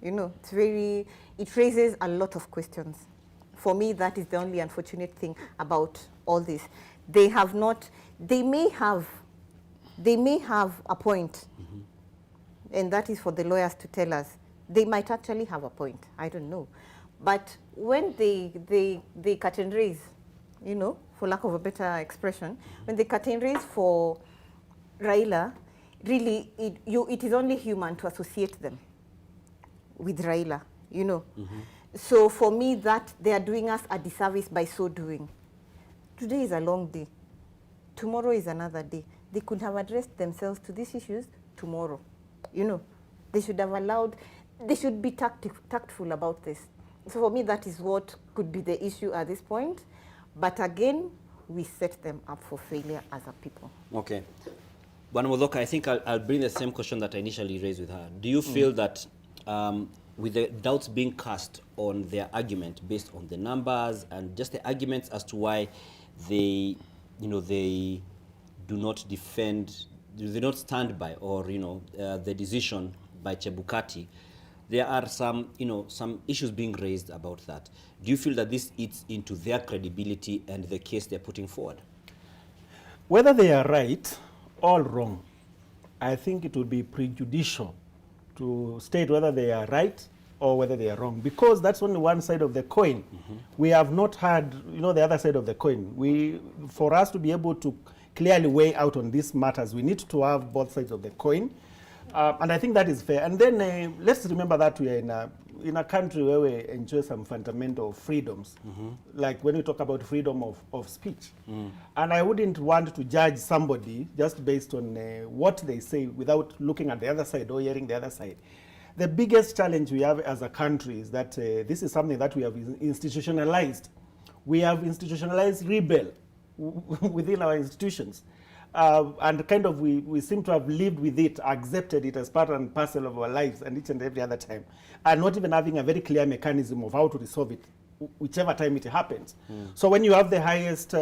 It raises a lot of questions. For me, that is the only unfortunate thing about all this. They may have a point, and that is for the lawyers to tell us. They might actually have a point, I don't know. But when they cut and raise, for lack of a better expression, when they cut and raise for Raila, really, it is only human to associate them. with Raila, you know. So for me, that they are doing us a disservice by so doing. Today is a long day. Tomorrow is another day. They could have addressed themselves to these issues tomorrow. You know, they should have allowed, they should be tactful about this. So for me, that is what could be the issue at this point. But again, we set them up for failure as a people. Okay. Bwana Muthoka, I think I'll bring the same question that I initially raised with her. Do you feel that with the doubts being cast on their argument based on the numbers and just the arguments as to why they, they do not defend, they don't stand by, or, the decision by Chebukati, there are some, some issues being raised about that. Do you feel that this eats into their credibility and the case they're putting forward? Whether they are right or wrong, I think it would be prejudicial to state whether they are right or whether they are wrong, because that's only one side of the coin. We have not had, the other side of the coin. For us to be able to clearly weigh out on these matters, we need to have both sides of the coin. And I think that is fair. And then let's remember that we are in a country where we enjoy some fundamental freedoms, like when we talk about freedom of speech. And I wouldn't want to judge somebody just based on what they say without looking at the other side or hearing the other side. The biggest challenge we have as a country is that this is something that we have institutionalized. We have institutionalized rebel within our institutions. And kind of we seem to have lived with it, accepted it as part and parcel of our lives and each and every other time, and not even having a very clear mechanism of how to resolve it, whichever time it happens. So when you have the highest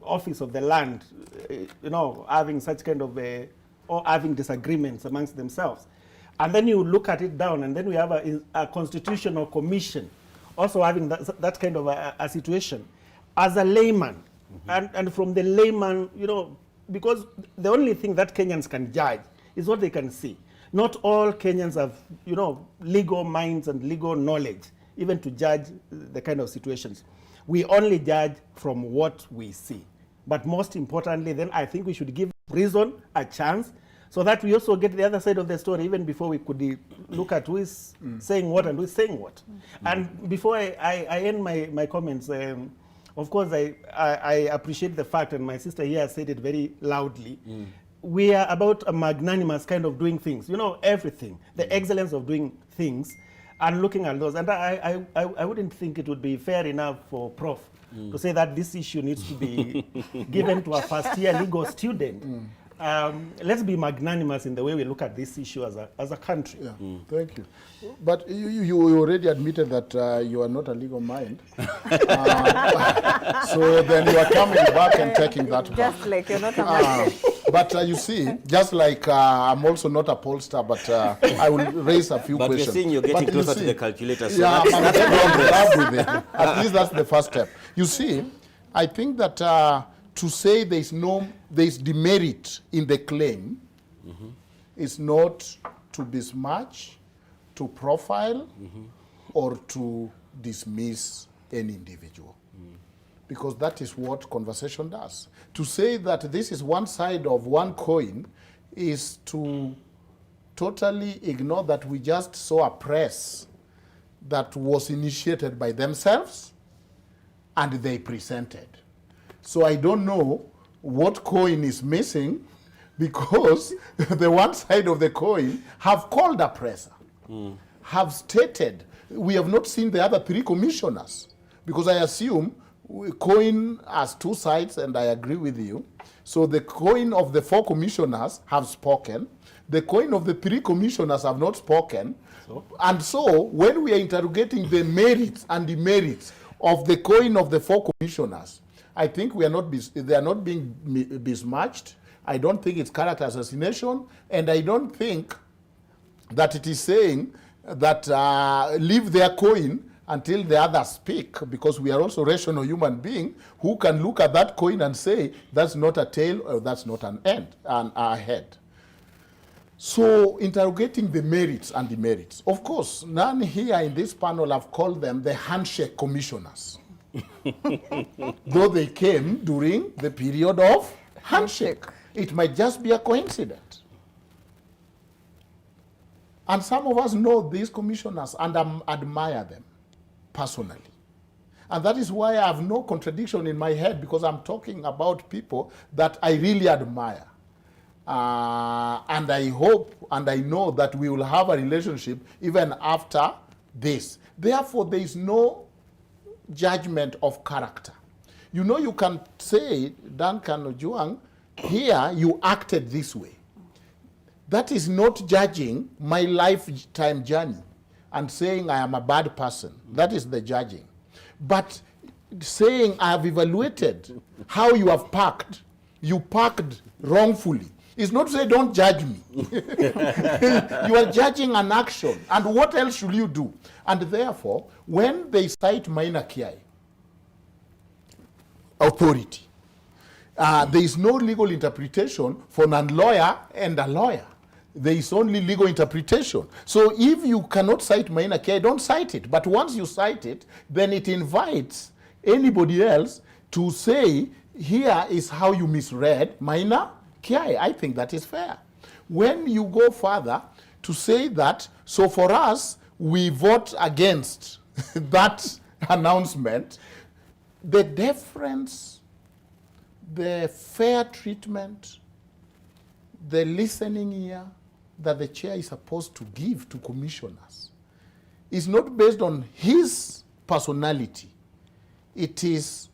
office of the land, having such kind of, or having disagreements amongst themselves, and then you look at it down, and then we have a constitutional commission also having that kind of a situation. As a layman, and from the layman, because the only thing that Kenyans can judge is what they can see. Not all Kenyans have, legal minds and legal knowledge, even to judge the kind of situations. We only judge from what we see. But most importantly, then I think we should give reason a chance, so that we also get the other side of the story, even before we could look at who is saying what and who is saying what. And before I end my comments, of course, I appreciate the fact, and my sister here said it very loudly, we are about a magnanimous kind of doing things, everything, the excellence of doing things, and looking at those. And I wouldn't think it would be fair enough for Prof to say that this issue needs to be given to a first-year legal student. Let's be magnanimous in the way we look at this issue as a country. Yeah. Thank you. But you already admitted that you are not a legal mind. So then you are coming back and taking that back. Just like you're not a man. But you see, just like I'm also not a pollster, but I will raise a few questions. But you're seeing you're getting closer to the calculator. So yeah, that's progress. With it. At least that's the first step. You see, I think that to say there's demerit in the claim is not to besmirch, to profile, or to dismiss any individual. Because that is what conversation does. To say that this is one side of one coin is to totally ignore that we just saw a press that was initiated by themselves and they presented. So I don't know what coin is missing, because the one side of the coin have called a presser, have stated. We have not seen the other three commissioners, because I assume coin has two sides, and I agree with you. So the coin of the four commissioners have spoken. The coin of the three commissioners have not spoken. And so when we are interrogating the merits and demerits of the coin of the four commissioners, I think they are not being besmirched. I don't think it's character assassination, and I don't think that it is saying that leave their coin until the others speak, because we are also rational human beings who can look at that coin and say that's not a tail or that's not an end, a head. So interrogating the merits and demerits. Of course, none here in this panel have called them the handshake commissioners. Though they came during the period of handshake. It might just be a coincidence. And some of us know these commissioners and admire them personally. And that is why I have no contradiction in my head, because I'm talking about people that I really admire. And I hope and I know that we will have a relationship even after this. Therefore, there is no judgment of character. You know, you can say, Duncan Ojuang, here you acted this way. That is not judging my lifetime journey and saying I am a bad person. That is the judging. But saying I have evaluated how you have parked, you parked wrongfully, is not to say don't judge me. You are judging an action. And what else should you do? And therefore, when they cite minor kiai authority, there is no legal interpretation for a non-lawyer and a lawyer. There is only legal interpretation. So if you cannot cite minor kiai, don't cite it. But once you cite it, then it invites anybody else to say, here is how you misread minor kiai. I think that is fair. When you go further to say that, so for us, we vote against that announcement, the deference, the fair treatment, the listening ear that the chair is supposed to give to commissioners is not based on his personality. It is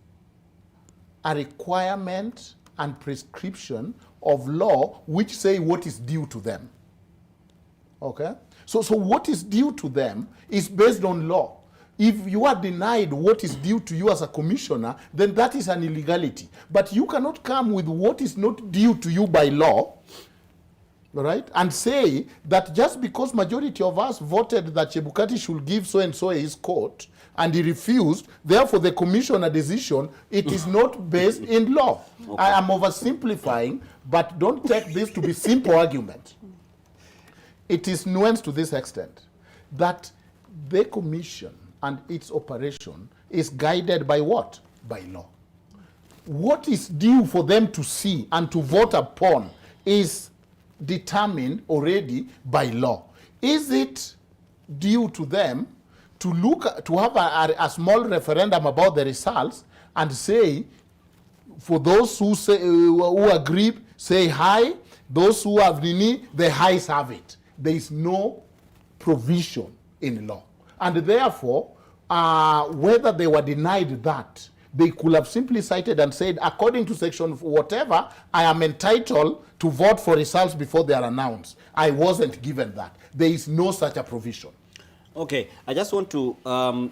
a requirement and prescription of law which say what is due to them. Okay? So what is due to them is based on law. If you are denied what is due to you as a commissioner, then that is an illegality. But you cannot come with what is not due to you by law, right? And say that just because majority of us voted that Chebukati should give so-and-so his court, and he refused, therefore the commissioner decision, it is not based in law. Okay. I am oversimplifying, but don't take this to be simple argument. It is nuanced to this extent, that the commission and its operation is guided by what? By law. What is due for them to see and to vote upon is determined already by law. Is it due to them to have a small referendum about the results and say, for those who say who agree, say hi, those who have the highs have it. There is no provision in law. And therefore, whether they were denied that, they could have simply cited and said, according to section whatever, I am entitled to vote for results before they are announced. I wasn't given that. There is no such a provision. Okay, I just want to... and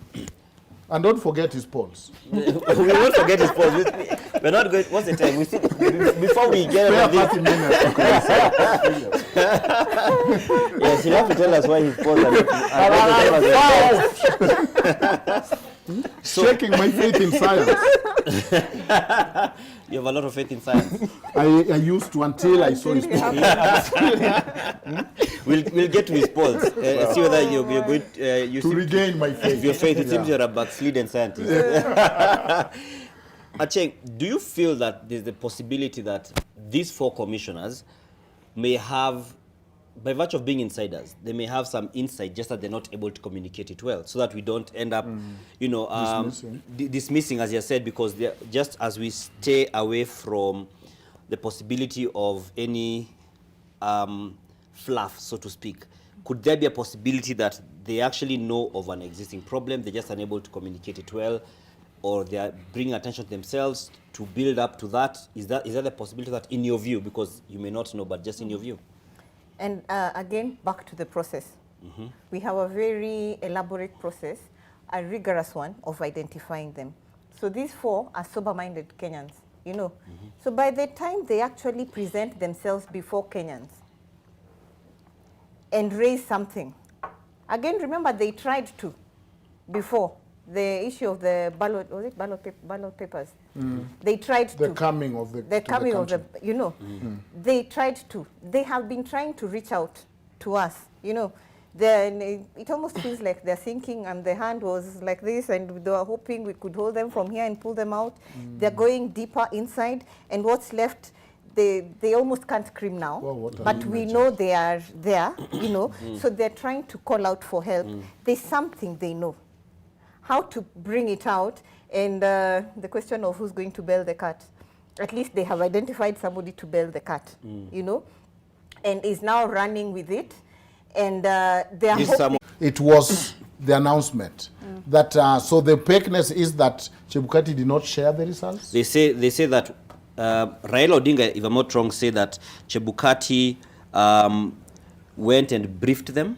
don't forget his polls. We won't forget his polls. We're not going... What's the time? We see, before we get over this... 30 minutes. Yes, you have to tell us why his polls are... Shaking my faith in science. You have a lot of faith in science. I used to until I saw his polls. We'll get to his polls. See whether you're going to regain my faith. Your faith. It seems you're a backslidden scientist. Acheng, do you feel that there's the possibility that these 4 commissioners may have, by virtue of being insiders, they may have some insight, just that they're not able to communicate it well, so that we don't end up, dismissing, as you said, because just as we stay away from the possibility of any fluff, so to speak, could there be a possibility that they actually know of an existing problem, they're just unable to communicate it well, or they are bringing attention to themselves to build up to that? Is that the possibility that, in your view, because you may not know, but just in your view? And again, back to the process. Mm-hmm. We have a very elaborate process, a rigorous one of identifying them. So these 4 are sober-minded Kenyans, you know. Mm-hmm. So by the time they actually present themselves before Kenyans and raise something, again, remember they tried to before the issue of the ballot, was it ballot papers? Mm. They tried to. The coming of the you know, they tried to. They have been trying to reach out to us, you know. Then it almost feels like they're thinking, and the hand was like this, and they were hoping we could hold them from here and pull them out. They're going deeper inside, and what's left, they almost can't scream now, but we know they are there, you know, so they're trying to call out for help. There's something they know. How to bring it out, and the question of who's going to bail the cat. At least they have identified somebody to bail the cat, you know, and is now running with it. And they are hoping. It was the announcement that, so the opaqueness is that Chebukati did not share the results? They say that Raila Odinga, if I'm not wrong, say that Chebukati went and briefed them,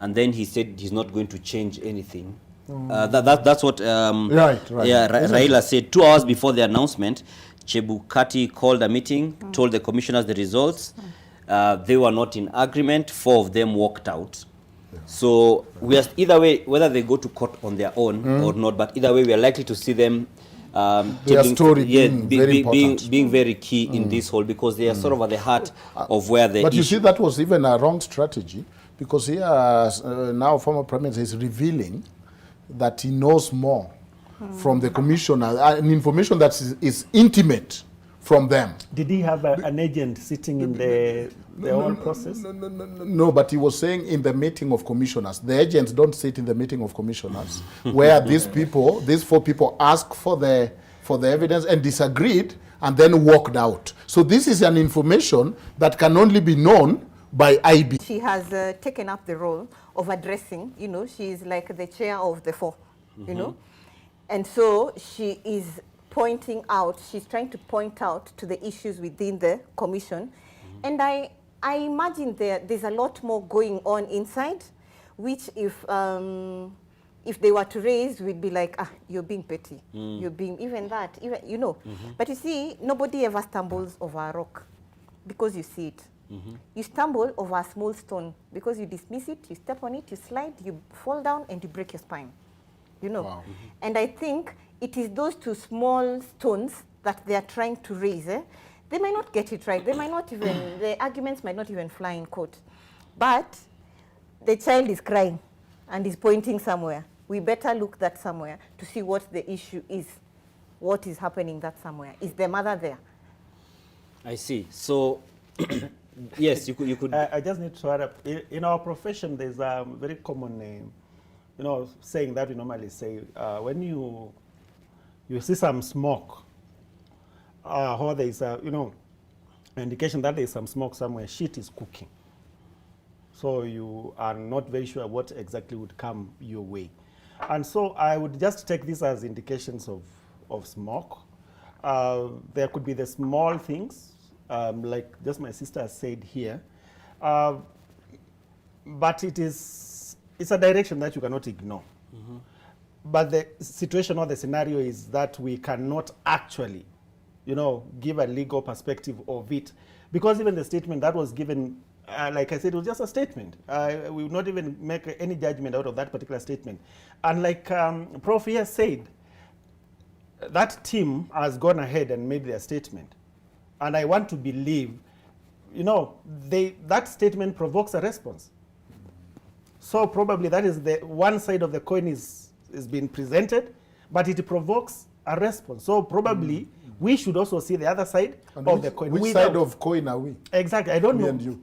and then he said he's not going to change anything. That's what Raila said. 2 hours before the announcement, Chebukati called a meeting, told the commissioners the results. They were not in agreement. 4 of them walked out. So we are either way, whether they go to court on their own or not, but either way, we are likely to see them their story being very key in this whole, because they are sort of at the heart of where the But you see, that was even a wrong strategy, because here now former Prime Minister is revealing that he knows more from the commissioner, and information that is intimate from them. Did he have an agent sitting in the whole process? No, but he was saying in the meeting of commissioners. The agents don't sit in the meeting of commissioners, where these 4 people asked for the evidence and disagreed, and then walked out. So this is an information that can only be known by IEBC. She has taken up the role of addressing, you know, she is like the chair of the 4, you know. And so she is pointing out, she's trying to point out to the issues within the commission. And I imagine there's a lot more going on inside, which if they were to raise, we'd be like, you're being petty. You're being, even that, you know. But you see, nobody ever stumbles over a rock because you see it. You stumble over a small stone because you dismiss it, you step on it, you slide, you fall down, and you break your spine. You know. Wow. And I think it is those 2 small stones that they are trying to raise. They might not get it right. They might not even, the arguments might not even fly in court. But the child is crying and is pointing somewhere. We better look that somewhere to see what the issue is. What is happening that somewhere? Is the mother there? I see. So, yes, you could. I just need to add up. In our profession, there's a very common you know, saying that we normally say, when you see some smoke, or there is a, you know, indication that there is some smoke somewhere, shit is cooking. So you are not very sure what exactly would come your way. And so I would just take this as indications of smoke. There could be the small things, like just my sister said here, but it's a direction that you cannot ignore. But the situation or the scenario is that we cannot actually, you know, give a legal perspective of it, because even the statement that was given, like I said, it was just a statement. We would not even make any judgment out of that particular statement. And like Prof here said, that team has gone ahead and made their statement. And I want to believe, you know, that statement provokes a response. So probably that is the one side of the coin is being presented, but it provokes a response. So probably we should also see the other side of the coin. Which side of coin are we? Exactly, I don't know. And you.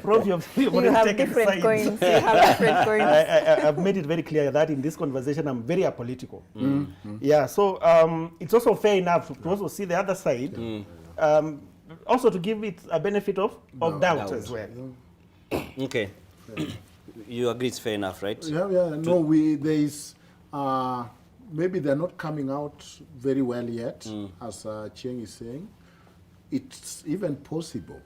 Prof, you have different coins. You have different coins. I've made it very clear that in this conversation I'm very apolitical. Yeah, so it's also fair enough to also see the other side, also to give it a benefit of doubt as well. Okay. You agree it's fair enough, right? Yeah. No, there is, maybe they're not coming out very well yet, as Chieng is saying. It's even possible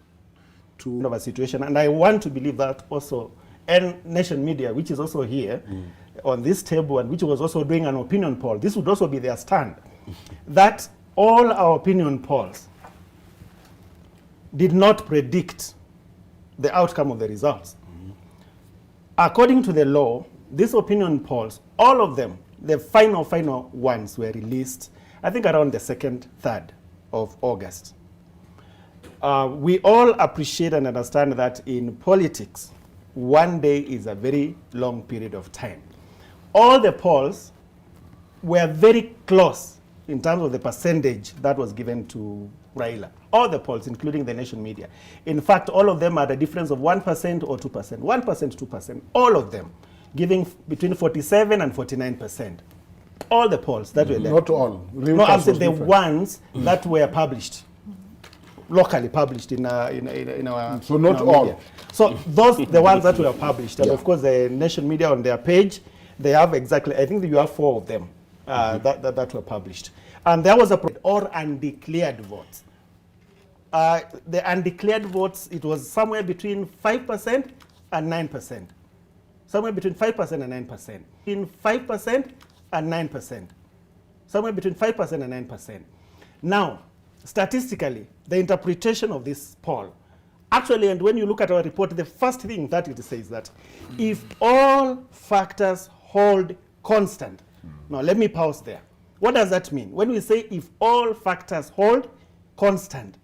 to have a situation, and I want to believe that also, and Nation Media, which is also here on this table, and which was also doing an opinion poll, this would also be their stand, that all our opinion polls did not predict the outcome of the results. According to the law, these opinion polls, all of them, the final ones were released, I think around the 2nd, 3rd of August. We all appreciate and understand that in politics, one day is a very long period of time. All the polls were very close in terms of the percentage that was given to Raila. All the polls, including the nation media. In fact, all of them had a difference of 1% or 2%. 1%, 2%, all of them, giving between 47 and 49%. All the polls that were there. Not all. No, I'm saying the ones that were published, locally published in our So not in our all. media. So those, the ones that were published, and of course the nation media on their page, they have exactly, I think you have 4 of them that were published. And there was or undeclared votes. The undeclared votes, it was somewhere between 5% and 9%. Somewhere between 5% and 9%. In 5% and 9%. Somewhere between 5% and 9%. Now, statistically, the interpretation of this poll, actually, and when you look at our report, the first thing that it says that if all factors hold constant. Now, let me pause there. What does that mean? When we say if all factors hold constant,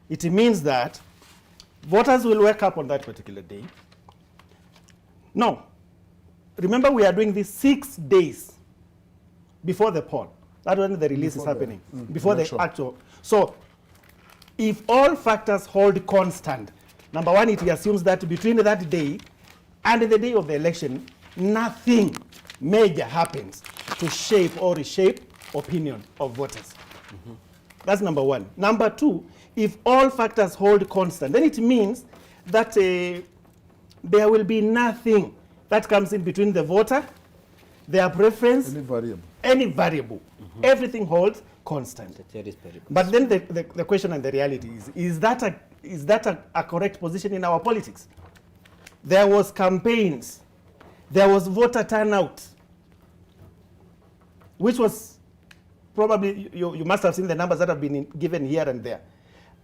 it means that voters will wake up on that particular day. No. Remember, we are doing this 6 days before the poll. That's when the release is happening. Before the actual. So, if all factors hold constant, number one, it assumes that between that day and the day of the election, nothing major happens to shape or reshape opinion of voters. That's number one. Number two, if all factors hold constant, then it means that there will be nothing that comes in between the voter, their preference, any variable. Everything holds constant. But then the question and the reality is that a correct position in our politics? There was campaigns, there was voter turnout, which was probably, you must have seen the numbers that have been given here and there.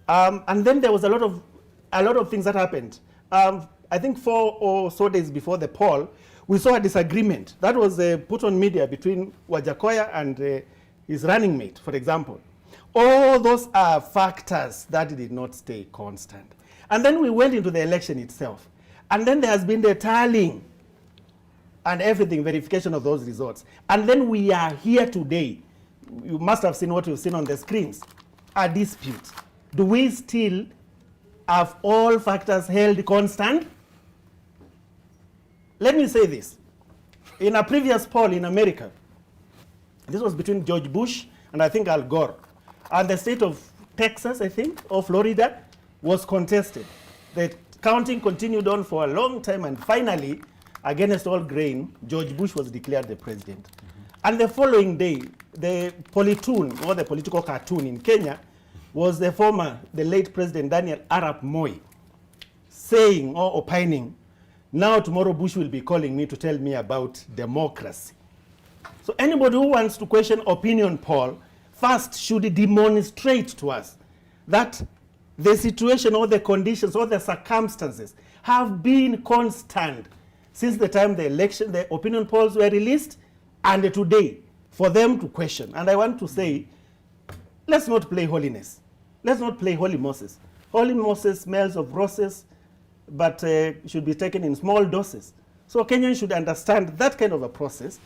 And then there was a lot of things that happened. I think 4 or so days before the poll, we saw a disagreement that was put on media between Wajakoya and his running mate, for example. All those are factors that did not stay constant. And then we went into the election itself. And then there has been the tallying and everything, verification of those results. And then we are here today. You must have seen what you've seen on the screens. A dispute. Do we still have all factors held constant? Let me say this. In a previous poll in America, this was between George Bush and I think Al Gore, and the state of Texas, I think, or Florida, was contested. The counting continued on for a long time, and finally, against all grain, George Bush was declared the president. And the following day, the politoon, or the political cartoon in Kenya, was the late President Daniel Arap Moi, saying or opining, now tomorrow Bush will be calling me to tell me about democracy. So anybody who wants to question opinion poll first should demonstrate to us that the situation or the conditions or the circumstances have been constant since the time the opinion polls were released and today for them to question. And I want to say, let's not play holiness. Let's not play Holy Moses. Holy Moses smells of roses, but should be taken in small doses. So Kenyans should understand that kind of a process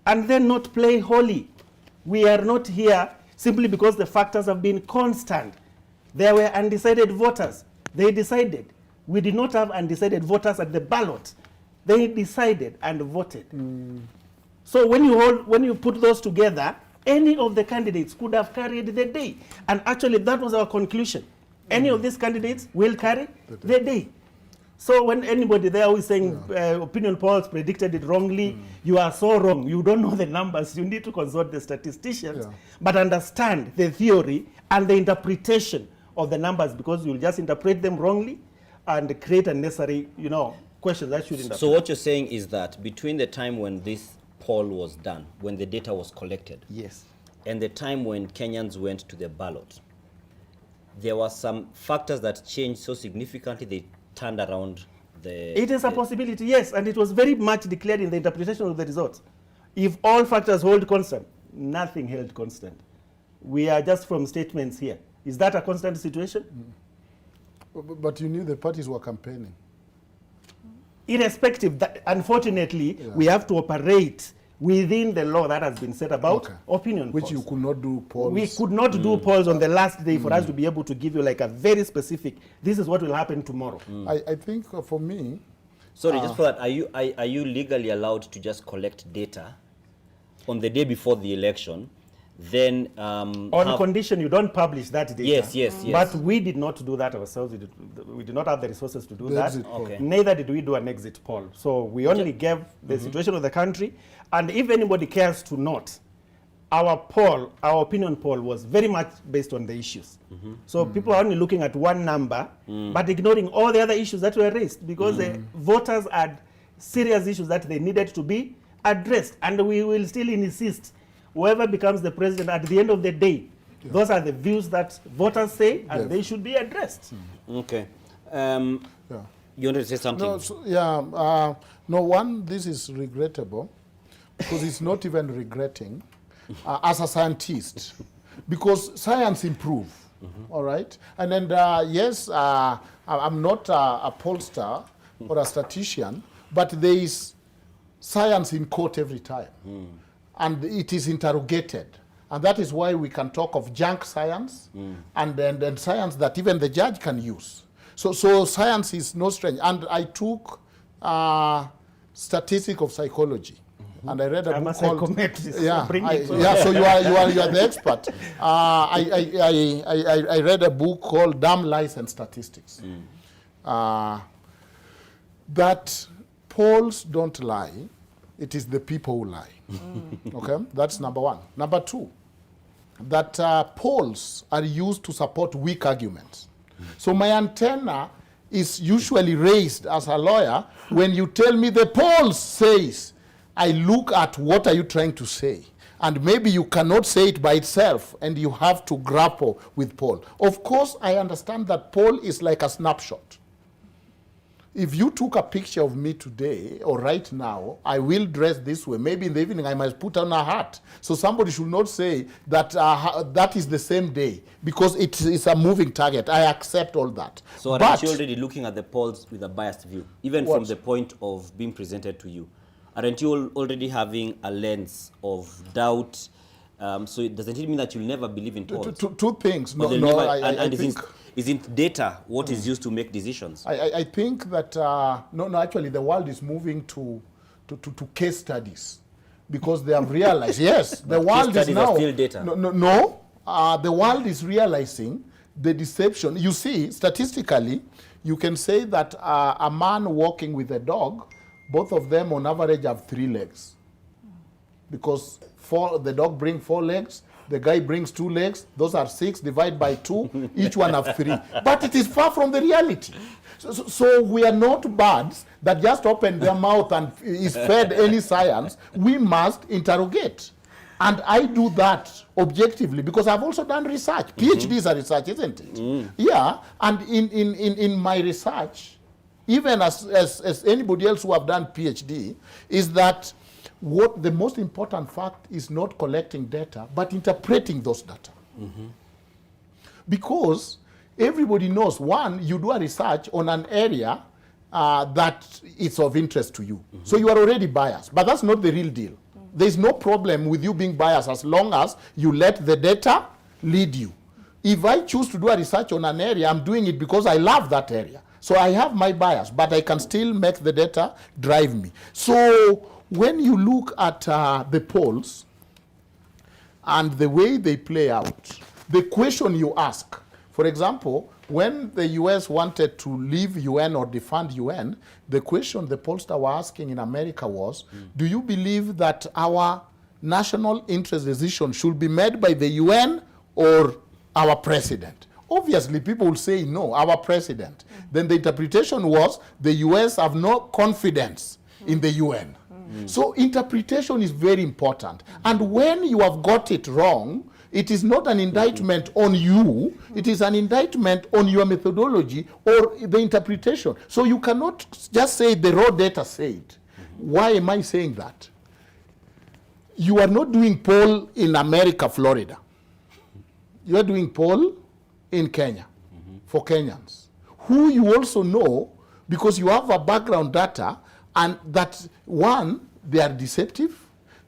and then not play holy. We are not here simply because the factors have been constant. There were undecided voters. They decided. We did not have undecided voters at the ballot. They decided and voted. So when you put those together, any of the candidates could have carried the day. And actually that was our conclusion. Any of these candidates will carry the day. So when anybody there who is saying opinion polls predicted it wrongly, you are so wrong. You don't know the numbers. You need to consult the statisticians, but understand the theory and the interpretation of the numbers, because you'll just interpret them wrongly and create unnecessary, questions that shouldn't apply. So what you're saying is that between the time when this poll was done, when the data was collected, yes, and the time when Kenyans went to the ballot, there were some factors that changed so significantly they turned around the... It is a possibility, yes, and it was very much declared in the interpretation of the results. If all factors hold constant, nothing held constant. We are just from statements here. Is that a constant situation? But you knew the parties were campaigning. Irrespective, that, unfortunately, we have to operate within the law that has been set about opinion Which polls. you could not do polls. We could not do polls on the last day for us to be able to give you like a very specific, this is what will happen tomorrow. I think for me, Sorry, just for that, are you legally allowed to just collect data on the day before the election, then on condition you don't publish that data. Yes. But we did not do that ourselves. We did not have the resources to do that. Okay. Neither did we do an exit poll. So we only gave the situation of the country. And if anybody cares to note, our opinion poll was very much based on the issues. So people are only looking at one number, but ignoring all the other issues that were raised, because the voters had serious issues that they needed to be addressed. And we will still insist, whoever becomes the president at the end of the day, those are the views that voters say, and they should be addressed. Okay. You wanted to say something? No, one, this is regrettable, because it's not even regretting as a scientist, because science improve, all right? And then, yes, I'm not a pollster or a statistician, but there is science in court every time. And it is interrogated. And that is why we can talk of junk science and science that even the judge can use. So science is no strange. And I took statistics of psychology. And I read a book called... so you are the expert. I read a book called Damn Lies and Statistics. That polls don't lie. It is the people who lie. Okay, that's number one. Number two, that polls are used to support weak arguments. So my antenna is usually raised as a lawyer when you tell me the polls says. I look at what are you trying to say. And maybe you cannot say it by itself, and you have to grapple with poll. Of course, I understand that poll is like a snapshot. If you took a picture of me today or right now, I will dress this way. Maybe in the evening I might put on a hat. So somebody should not say that that is the same day, because it is a moving target. I accept all that. So aren't you already looking at the polls with a biased view, even from the point of being presented to you? Aren't you already having a lens of doubt? So doesn't it mean that you'll never believe in polls? Two things. Isn't data what is used to make decisions? I think that, actually the world is moving to case studies, because they have realized, yes, the world is now... Still data. The world is realizing the deception. You see, statistically, you can say that a man walking with a dog, both of them on average have 3 legs. Because the dog brings 4 legs, the guy brings 2 legs, those are 6, divide by 2, each one have 3. But it is far from the reality. So we are not birds that just open their mouth and is fed any science. We must interrogate. And I do that objectively because I've also done research. PhD is a research, isn't it? Yeah, and in my research, even as anybody else who have done PhD, is that what the most important fact is not collecting data, but interpreting those data. Because everybody knows, one, you do a research on an area that is of interest to you. So you are already biased, but that's not the real deal. There's no problem with you being biased as long as you let the data lead you. If I choose to do a research on an area, I'm doing it because I love that area. So I have my bias, but I can still make the data drive me. So when you look at the polls and the way they play out, the question you ask, for example, when the US wanted to leave UN or defund UN, the question the pollster were asking in America was, do you believe that our national interest decision should be made by the UN or our president? Obviously, people will say, no, our president. Then the interpretation was, the US have no confidence in the UN. So interpretation is very important. And when you have got it wrong, it is not an indictment on you, it is an indictment on your methodology or the interpretation. So you cannot just say the raw data said. Why am I saying that? You are not doing poll in America, Florida. You are doing poll in Kenya for Kenyans, who you also know because you have a background data, and that one, they are deceptive,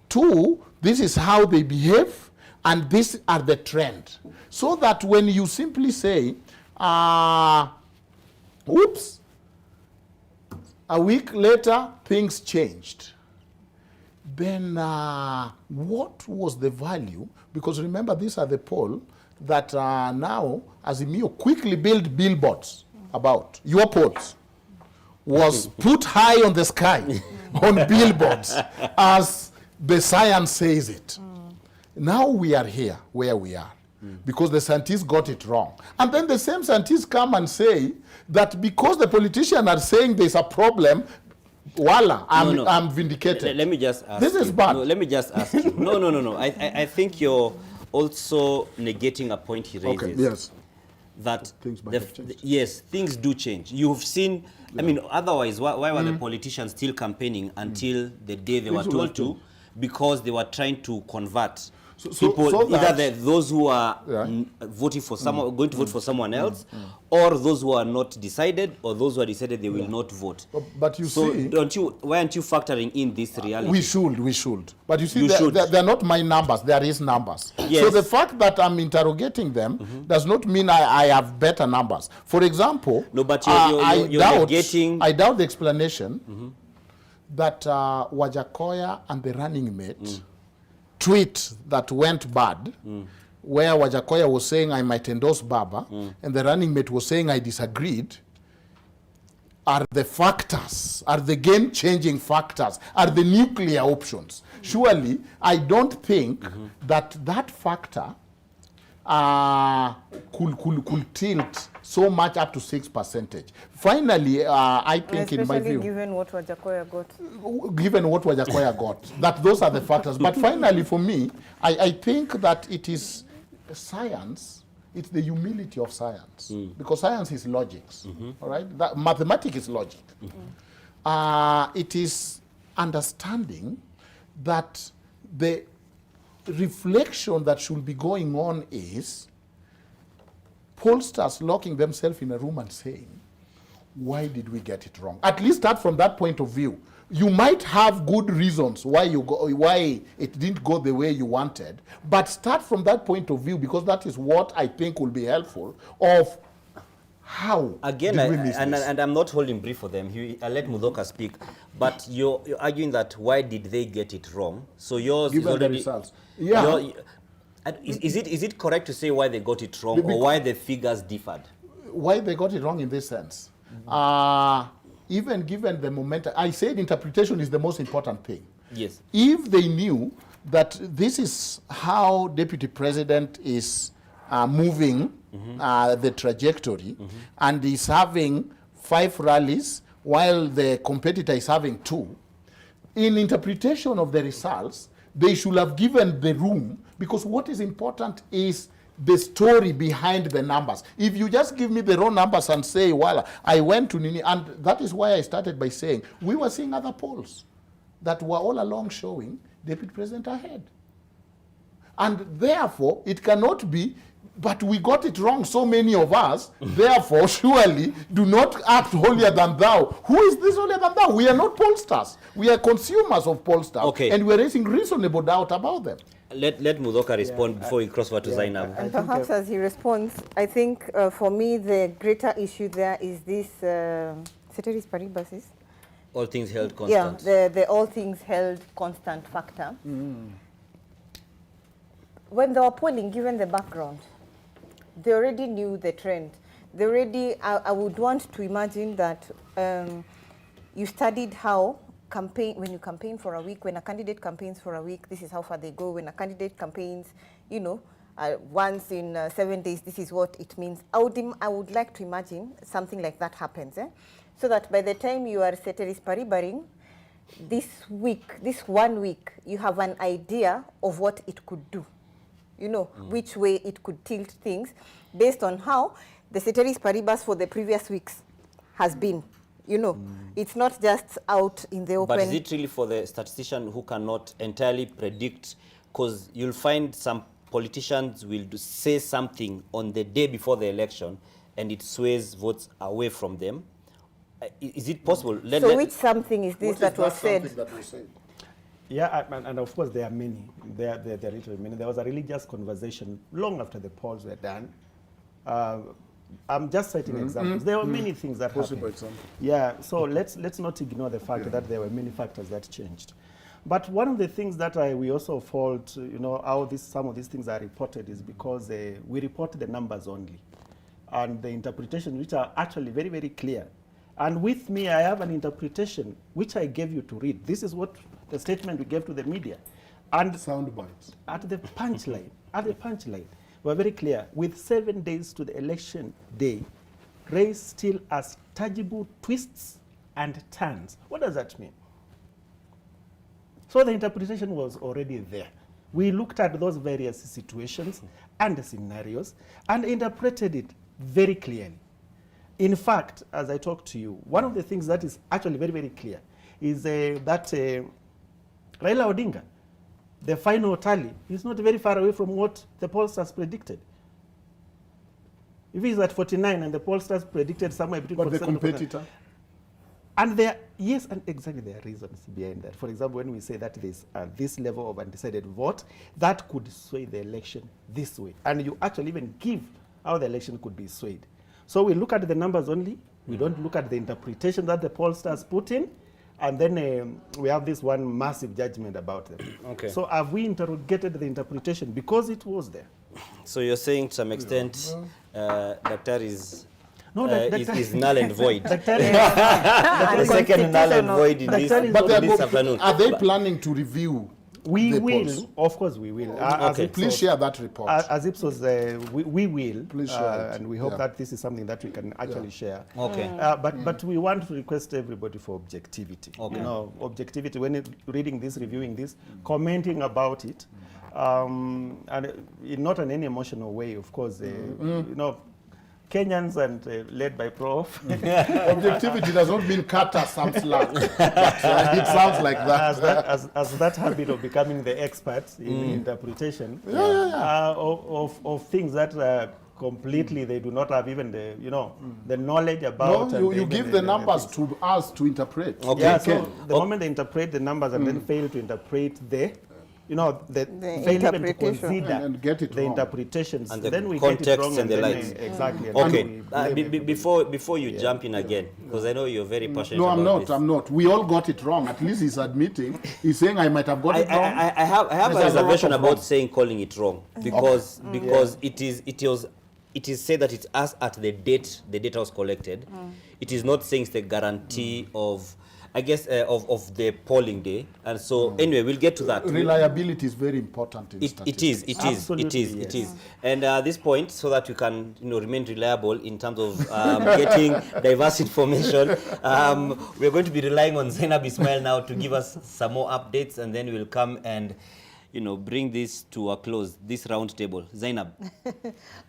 Two, this is how they behave, and these are the trend. So that when you simply say, oops, a week later, things changed. Then what was the value? Because remember, these are the poll that now Azimio quickly built billboards about. Your polls was put high on the sky on billboards as the science says it. Now we are here where we are because the scientists got it wrong. And then the same scientists come and say that because the politicians are saying there's a problem, voila, I'm vindicated. Let me just ask this is bad. No, let me just ask you. No. I think you're also negating a point he raises. Okay, yes. That things might have changed. yes, things do change. You've seen, I mean, otherwise, why were the politicians still campaigning until the day they were told to? Because they were trying to convert people, either those who are voting for someone, going to vote for someone else, or those who are not decided, or those who are decided they will not vote. But you see, why aren't you factoring in this reality? We should. But you see, they're not my numbers, there is numbers. Yes. So the fact that I'm interrogating them does not mean I have better numbers. For example, no, but I doubt the explanation that Wajakoya and the running mate tweet that went bad, where Wajakoya was saying I might endorse Baba, and the running mate was saying I disagreed, are the factors, are the game-changing factors, are the nuclear options. Surely, I don't think that factor could tilt so much up to 6%. Finally, I think in my view, given what Wajakoya got, that those are the factors. But finally, for me, I think that it is science. It's the humility of science, because science is logics. All right, mathematics is logic. It is understanding that the reflection that should be going on is pollsters locking themselves in a room and saying, why did we get it wrong? At least start from that point of view. You might have good reasons why it didn't go the way you wanted, but start from that point of view, because that is what I think will be helpful of how again, and I'm not holding brief for them. I let Mudoka speak, but you're arguing that why did they get it wrong? So yours given is already, the results. Yeah. Is it correct to say why they got it wrong, or why the figures differed? Why they got it wrong in this sense? Even given the momentum, I said interpretation is the most important thing. Yes. If they knew that this is how Deputy President is moving the trajectory, and is having 5 rallies while the competitor is having 2, in interpretation of the results, they should have given the room, because what is important is the story behind the numbers. If you just give me the raw numbers and say, well, I went to Nini, and that is why I started by saying, we were seeing other polls that were all along showing Deputy President ahead. And therefore, it cannot be, but we got it wrong, so many of us, therefore, surely do not act holier than thou. Who is this holier than thou? We are not pollsters. We are consumers of pollsters, and we are raising reasonable doubt about them. Let Mudoka respond before we cross over to Zainab. And perhaps as he responds, I think for me the greater issue there is this ceteris paribus. All things held constant. Yeah, the all things held constant factor. When they were polling, given the background, they already knew the trend. They already, I would want to imagine that you studied how when you campaign for a week, when a candidate campaigns for a week, this is how far they go. When a candidate campaigns, once in 7 days, this is what it means. I would like to imagine something like that happens, so that by the time you are ceteris paribaring, this 1 week, you have an idea of what it could do, which way it could tilt things based on how the ceteris paribus for the previous weeks has been. It's not just out in the open. But is it really for the statistician who cannot entirely predict? Because you'll find some politicians will say something on the day before the election, and it sways votes away from them. Is it possible? So which something is this that was said? Yeah, and of course there are many. There are literally many. There was a religious conversation long after the polls were done. I'm just citing examples. There were many things that happened. Example. Yeah, so let's not ignore the fact that there were many factors that changed. But one of the things that we also fault, how some of these things are reported is because we report the numbers only, and the interpretations which are actually very, very clear. And with me, I have an interpretation which I gave you to read. This is what the statement we gave to the media. And Sound bites. at the punchline, we're very clear. With 7 days to the election day, race still has tangible twists and turns. What does that mean? So the interpretation was already there. We looked at those various situations and scenarios and interpreted it very clearly. In fact, as I talk to you, one of the things that is actually very, very clear is that Raila Odinga, the final tally, is not very far away from what the pollsters predicted. If he's at 49 and the pollsters predicted somewhere between... But the competitor? And there, yes, and exactly there are reasons behind that. For example, when we say that there's this level of undecided vote, that could sway the election this way. And you actually even give how the election could be swayed. So we look at the numbers only. We don't look at the interpretation that the pollsters put in. And then we have this one massive judgment about them. Okay. So have we interrogated the interpretation? Because it was there. So you're saying to some extent that is null and void. The second null and void in this afternoon. Are they planning to review We the will, polls? of course we will. Okay. Please share that report. As Ipsos, we will, Please share it. and we hope that this is something that we can actually share. Okay. But we want to request everybody for objectivity. Okay. Objectivity when reading this, reviewing this, commenting about it, and not in any emotional way, of course. Kenyans and led by Prof. Objectivity does not mean cut us some slack, but it sounds like that. As that habit of becoming the expert in interpretation of things that completely they do not have even the knowledge about. No, you give the numbers to us to interpret. Okay. Yeah, so the moment they interpret the numbers and then fail to interpret the fail even to consider and get it the wrong. interpretations, And the then we context get it wrong and the then, likes. exactly. And Okay. then we blame Before you jump in again, because I know you're very passionate No, about this. I'm not. We all got it wrong. At least he's admitting. He's saying I might have got it wrong. I have There's a a lot reservation of about wrong. saying calling it wrong because it is said that it's us at the date the data was collected. It is not saying it's the guarantee of, I guess, of the polling day. And so anyway, we'll get to that. Reliability is very important in It statistics. Absolutely, yes. And at this point, so that we can remain reliable in terms of getting diverse information, we're going to be relying on Zainab Ismail now to give us some more updates, and then we'll come and bring this to a close, this round table. Zainab.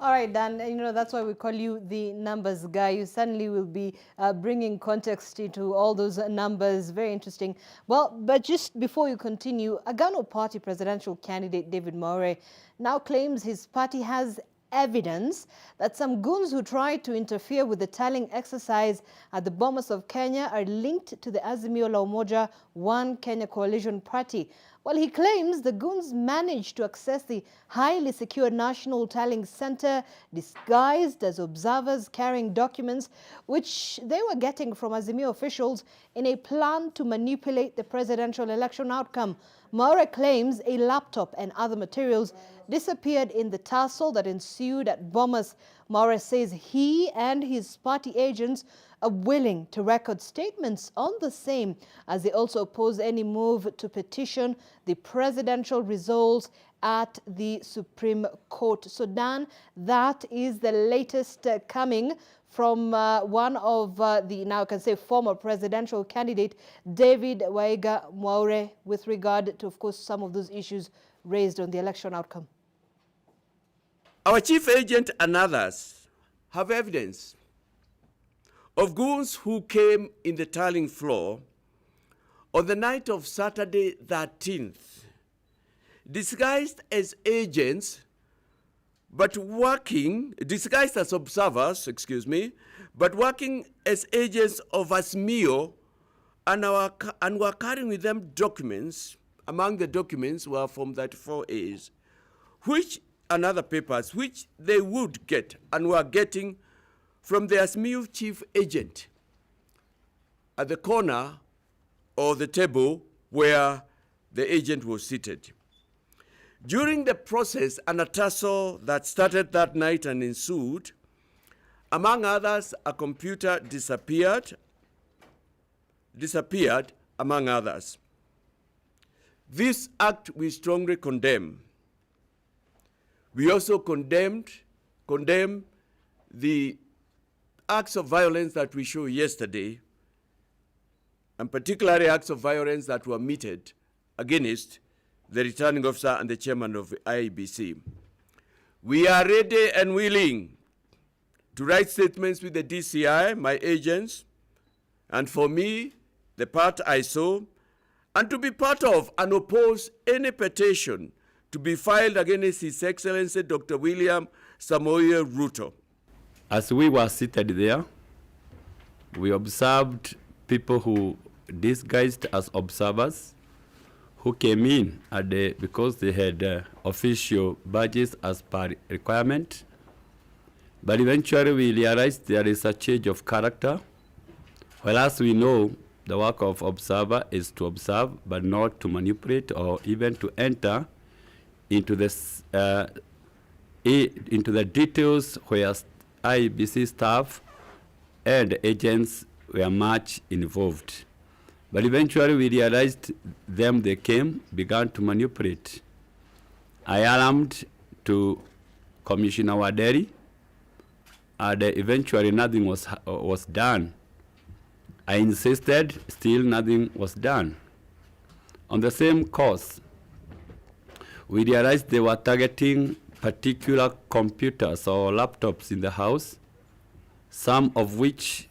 All right, Dan, that's why we call you the numbers guy. You certainly will be bringing context into all those numbers. Very interesting. Well, but just before you continue, Agano Party presidential candidate David Maure now claims his party has evidence that some goons who tried to interfere with the tallying exercise at the Bomas of Kenya are linked to the Azimio la Umoja One Kenya Coalition Party. Well, he claims the goons managed to access the highly secure National Tallying Center disguised as observers carrying documents which they were getting from Azimio officials in a plan to manipulate the presidential election outcome. Maure claims a laptop and other materials disappeared in the tussle that ensued at Bomas. Maure says he and his party agents are willing to record statements on the same, as they also oppose any move to petition the presidential results at the Supreme Court. So Dan, that is the latest coming from one of the, now I can say, former presidential candidate, David Waiga Maure, with regard to, of course, some of those issues raised on the election outcome. Our chief agent and others have evidence of goons who came in the tallying floor on the night of Saturday 13th, disguised as agents, but disguised as observers, but working as agents of Azimio, and were carrying with them documents among the documents were Form 34As, which and other papers which they would get and were getting from the ASMIU chief agent at the corner of the table where the agent was seated. During the process and a tussle that started that night and ensued, among others, a computer disappeared among others. This act we strongly condemn. We also condemn the acts of violence that we showed yesterday, and particularly acts of violence that were meted against the returning officer and the chairman of the IEBC. We are ready and willing to write statements with the DCI, my agents, and for me, the part I saw, and to be part of and oppose any petition to be filed against His Excellency Dr. William Samoei Ruto. As we were seated there, we observed people who disguised as observers who came in because they had official badges as per requirement. But eventually we realized there is a change of character. Whereas we know the work of observer is to observe, but not to manipulate or even to enter into this into the details where IEBC staff and agents were much involved. But eventually we realized they came, began to manipulate. I alarmed to Commissioner Waderi, and eventually nothing was done. I insisted, still nothing was done. On the same course, we realized they were targeting particular computers or laptops in the house, some of which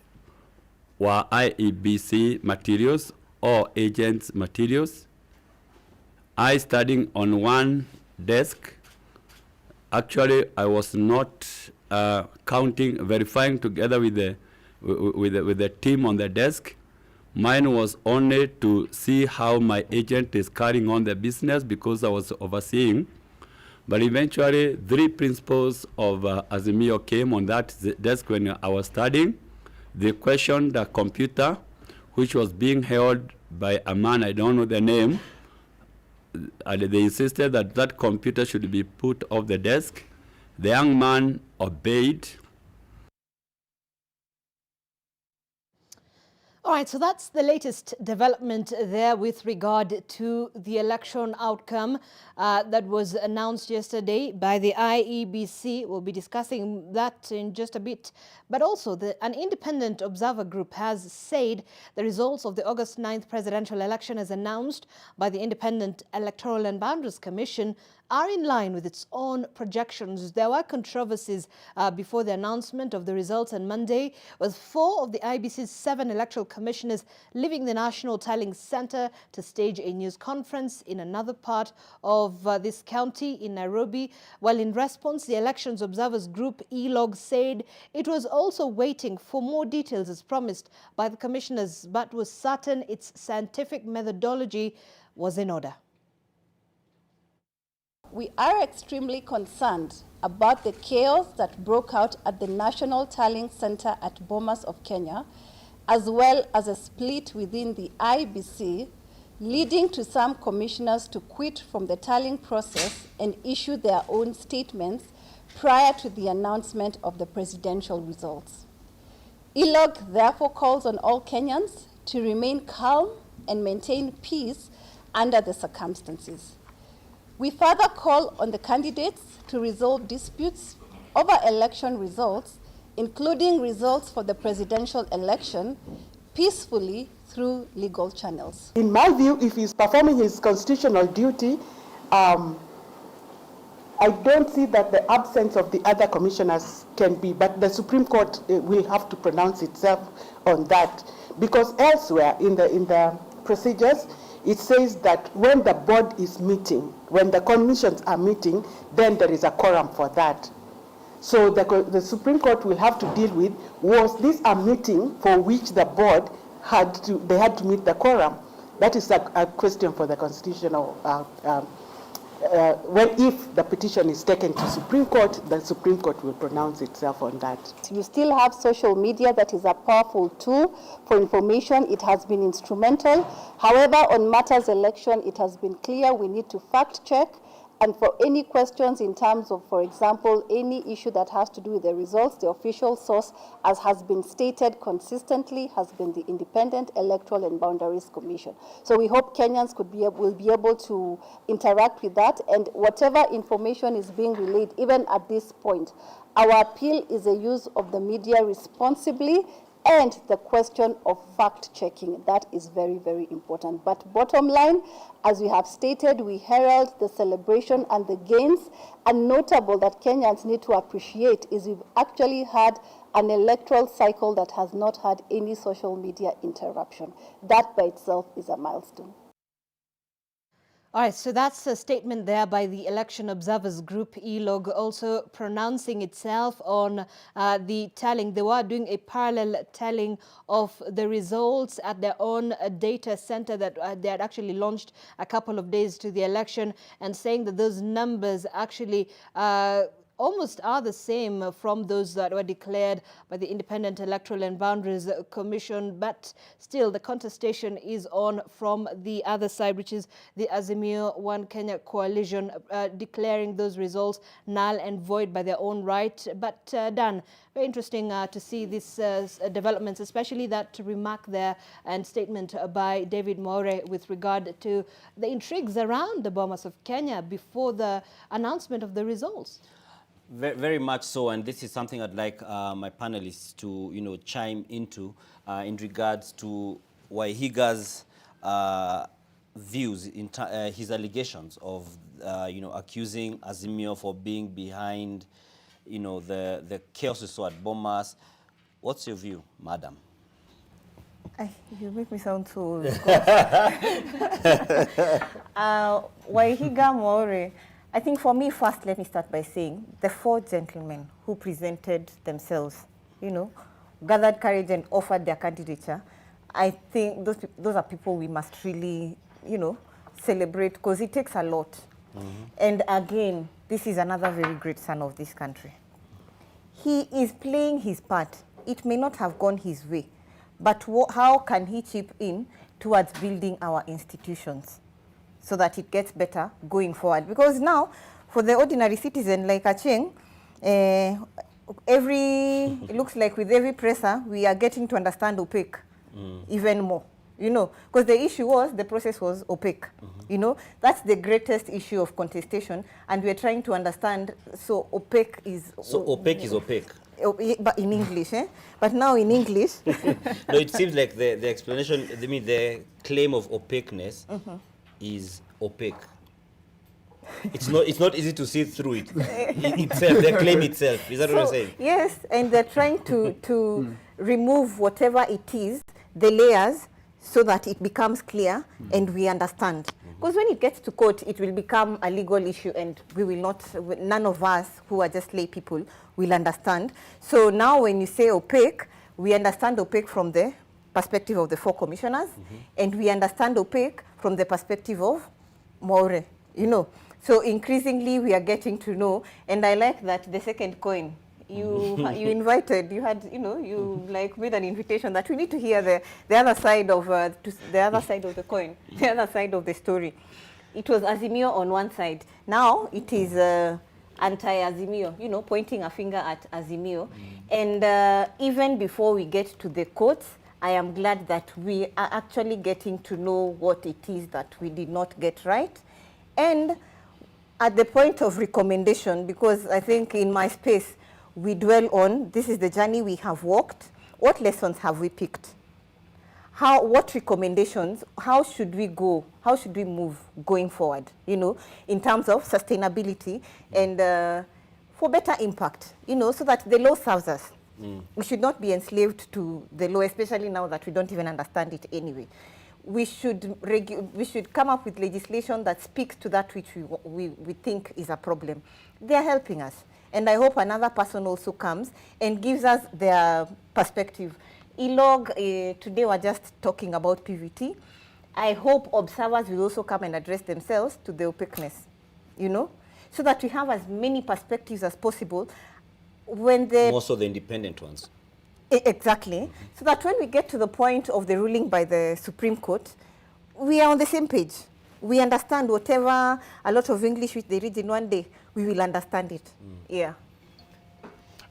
were IEBC materials or agents' materials. I studying on one desk. Actually, I was not verifying together with the team on the desk. Mine was only to see how my agent is carrying on the business because I was overseeing. But eventually, 3 principals of Azimio came on that desk when I was studying. They questioned the computer, which was being held by a man, I don't know the name, and they insisted that that computer should be put off the desk. The young man obeyed. All right, so that's the latest development there with regard to the election outcome that was announced yesterday by the IEBC. We'll be discussing that in just a bit. But also, an independent observer group has said the results of the August 9th presidential election as announced by the Independent Electoral and Boundaries Commission are in line with its own projections. There were controversies before the announcement of the results on Monday, with 4 of the IEBC's 7 electoral commissioners leaving the National Tallying Center to stage a news conference in another part of this county in Nairobi. While in response, the Elections Observers Group, ELOG, said it was also waiting for more details as promised by the commissioners, but was certain its scientific methodology was in order. We are extremely concerned about the chaos that broke out at the National Tallying Center at Bomas of Kenya, as well as a split within the IEBC, leading to some commissioners to quit from the tallying process and issue their own statements prior to the announcement of the presidential results. ELOG therefore calls on all Kenyans to remain calm and maintain peace under the circumstances. We further call on the candidates to resolve disputes over election results, including results for the presidential election, peacefully through legal channels. In my view, if he's performing his constitutional duty, I don't see that the absence of the other commissioners can be, but the Supreme Court will have to pronounce itself on that, because elsewhere in the procedures, it says that when the board is meeting, when the commissions are meeting, then there is a quorum for that. So the Supreme Court will have to deal with, was this a meeting for which the board had to meet the quorum? That is a question for the constitutional, if the petition is taken to Supreme Court, the Supreme Court will pronounce itself on that. You still have social media that is a powerful tool for information. It has been instrumental. However, on matters election, it has been clear we need to fact check. And for any questions in terms of, for example, any issue that has to do with the results, the official source, as has been stated consistently, has been the Independent Electoral and Boundaries Commission. So we hope Kenyans will be able to interact with that, and whatever information is being relayed, even at this point, our appeal is a use of the media responsibly, and the question of fact-checking. That is very, very important. But bottom line, as we have stated, we herald the celebration and the gains, and notable that Kenyans need to appreciate is we've actually had an electoral cycle that has not had any social media interruption. That by itself is a milestone. All right, so that's a statement there by the Election Observers Group, ELOG, also pronouncing itself on the tallying. They were doing a parallel tallying of the results at their own data center that they had actually launched a couple of days to the election, and saying that those numbers actually almost are the same from those that were declared by the Independent Electoral and Boundaries Commission, but still the contestation is on from the other side, which is the Azimio One Kenya coalition, declaring those results null and void by their own right. But Dan, very interesting to see these developments, especially that remark there and statement by David More with regard to the intrigues around the Bomas of Kenya before the announcement of the results. Very much so, and this is something I'd like my panelists to, chime into in regards to Waihiga's views, his allegations of, accusing Azimio for being behind, the chaos we saw at Bomas. What's your view, madam? You make me sound so... Waihiga More. I think for me, first, let me start by saying the four gentlemen who presented themselves, gathered courage and offered their candidature. I think those are people we must really, celebrate, because it takes a lot. Mm-hmm. And again, this is another very great son of this country. He is playing his part. It may not have gone his way, but how can he chip in towards building our institutions so that it gets better going forward? Because now, for the ordinary citizen like Acheng, it looks like with every presser, we are getting to understand OPEC even more, because the issue was the process was opaque. That's the greatest issue of contestation, and we're trying to understand. So opaque is... So opaque is opaque. But in English, But now in English... No, it seems like the explanation, the claim of opaqueness is opaque. It's not easy to see through it. Itself, the claim itself. Is that what you're saying? Yes, and they're trying to remove whatever it is, the layers, so that it becomes clear and we understand. Because when it gets to court, it will become a legal issue, and we will not, none of us who are just lay people will understand. So now when you say opaque, we understand opaque from the perspective of the four commissioners, and we understand opaque from the perspective of More, So increasingly we are getting to know, and I like that the second coin, you invited, you had, you like made an invitation that we need to hear the other side of the other side of the coin, the other side of the story. It was Azimio on one side. Now it is anti-Azimio, pointing a finger at Azimio. And even before we get to the courts, I am glad that we are actually getting to know what it is that we did not get right. And at the point of recommendation, because I think in my space, we dwell on, this is the journey we have walked. What lessons have we picked? What recommendations, how should we go? How should we move going forward, in terms of sustainability and for better impact, so that the law serves us. We should not be enslaved to the law, especially now that we don't even understand it anyway. We should come up with legislation that speaks to that which we think is a problem. They are helping us. And I hope another person also comes and gives us their perspective. ELOG, today we're just talking about PVT. I hope observers will also come and address themselves to the opaqueness, you know, so that we have as many perspectives as possible. When the Most of the independent ones. Exactly. So that when we get to the point of the ruling by the Supreme Court, we are on the same page. We understand whatever, a lot of English which they read in one day, we will understand it. Yeah.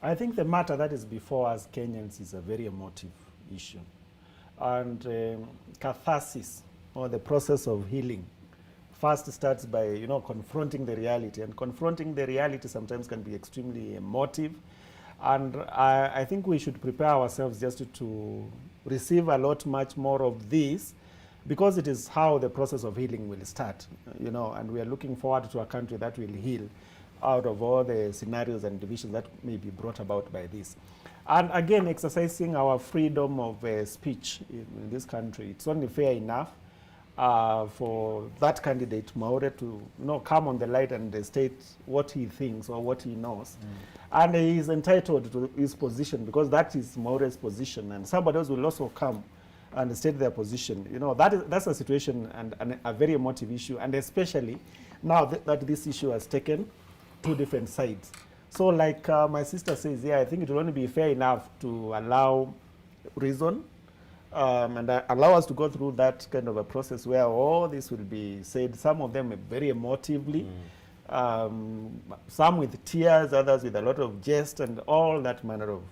I think the matter that is before us Kenyans is a very emotive issue. And catharsis, or the process of healing, first starts by, you know, confronting the reality. And confronting the reality sometimes can be extremely emotive. And I think we should prepare ourselves just to receive a lot much more of this, because it is how the process of healing will start, you know, and we are looking forward to a country that will heal out of all the scenarios and divisions that may be brought about by this. And again, exercising our freedom of speech in this country, it's only fair enough for that candidate, Maure, to, you know, come on the light and state what he thinks or what he knows. And he is entitled to his position, because that is Maure's position, and somebody else will also come and state their position. You know, that's a situation and a very emotive issue, and especially now that this issue has taken two different sides. So like my sister says, yeah, I think it will only be fair enough to allow reason and allow us to go through that kind of a process where all this will be said, some of them very emotively, some with tears, others with a lot of jest and all that manner of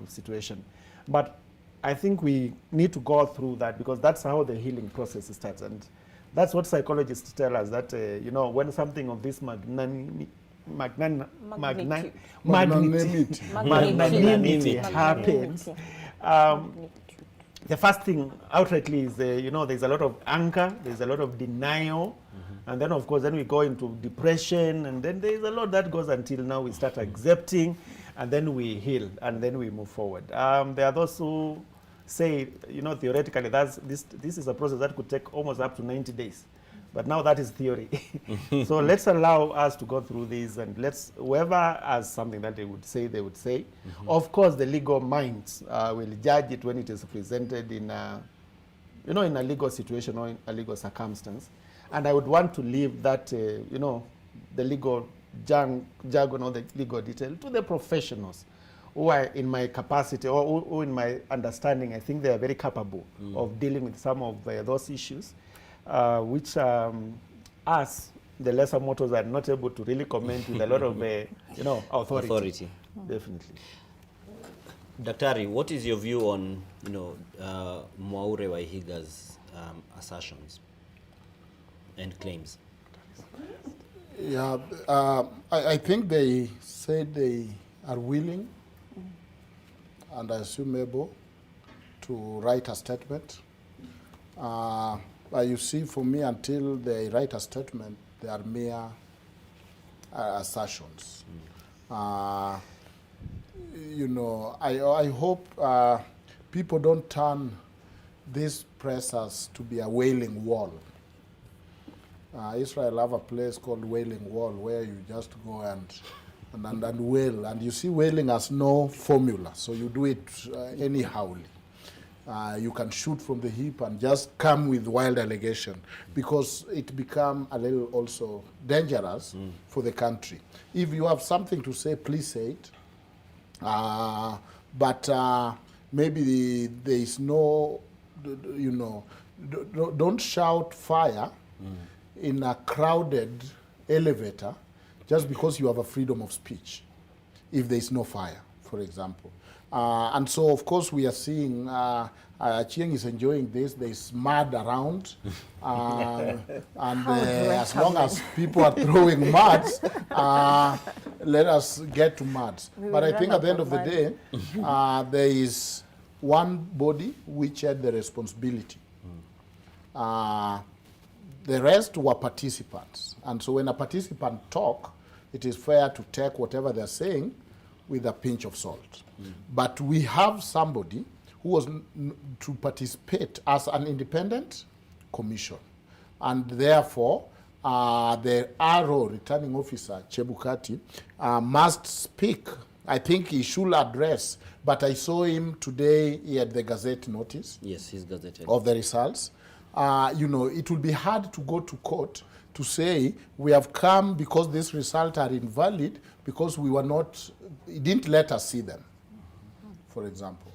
situation. But I think we need to go through that, because that's how the healing process starts. And that's what psychologists tell us, that, you know, when something of this magnanimity happens, the first thing outrightly is, you know, there's a lot of anger, there's a lot of denial, and then, of course, then we go into depression, and then there's a lot that goes until now we start accepting, and then we heal, and then we move forward. There are those who say, you know, theoretically, this is a process that could take almost up to 90 days. But now that is theory. So let's allow us to go through this, and let's, whoever has something that they would say, they would say. Of course, the legal minds will judge it when it is presented in a, you know, in a legal situation or in a legal circumstance. And I would want to leave that, you know, the legal jargon or the legal detail to the professionals who are in my capacity or who in my understanding, I think they are very capable of dealing with some of those issues, which us, the lesser mortals, are not able to really comment with a lot of, you know, authority. Definitely. Daktari, what is your view on, you know, Mwaure Waihiga's assertions and claims? Yeah, I think they said they are willing and I assume able to write a statement. But you see, for me, until they write a statement, they are mere assertions. You know, I hope people don't turn this press to be a wailing wall. Israel have a place called Wailing Wall where you just go and wail. And you see, wailing has no formula, so you do it anyhowly. You can shoot from the hip and just come with wild allegation, because it becomes a little also dangerous for the country. If you have something to say, please say it. But maybe there is no, you know, don't shout fire in a crowded elevator just because you have a freedom of speech, if there is no fire, for example. And so, of course, we are seeing Chieng is enjoying this. There is mud around. And as long as people are throwing muds, let us get to muds. But I think at the end of the day, there is one body which had the responsibility. The rest were participants. And so when a participant talks, it is fair to take whatever they're saying with a pinch of salt. But we have somebody who was to participate as an independent commission. And therefore, the RO, returning officer, Chebukati, must speak. I think he should address, but I saw him today, he had the Gazette notice. Yes, he's gazetted. Of the results. you know, it will be hard to go to court to say we have come because these results are invalid because we were not, it didn't let us see them, for example.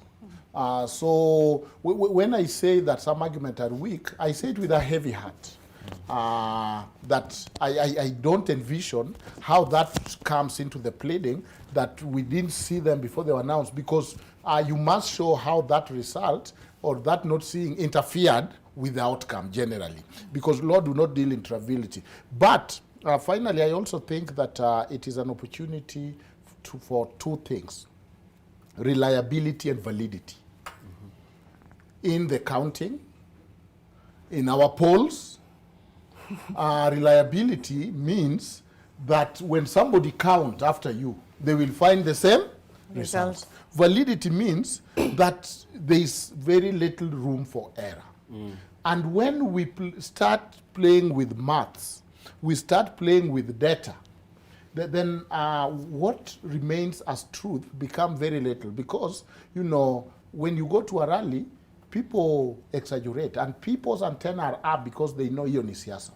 So when I say that some arguments are weak, I say it with a heavy heart. That I don't envision how that comes into the pleading, that we didn't see them before they were announced, because you must show how that result or that not seeing interfered with the outcome generally, because law do not deal in triviality. But finally, I also think that it is an opportunity for two things: reliability and validity. In the counting, in our polls, reliability means that when somebody counts after you, they will find the same results. Validity means that there is very little room for error. And when we start playing with maths, we start playing with data, then what remains as truth becomes very little, because, you know, when you go to a rally, people exaggerate, and people's antenna are up because they know hiyo ni siasa.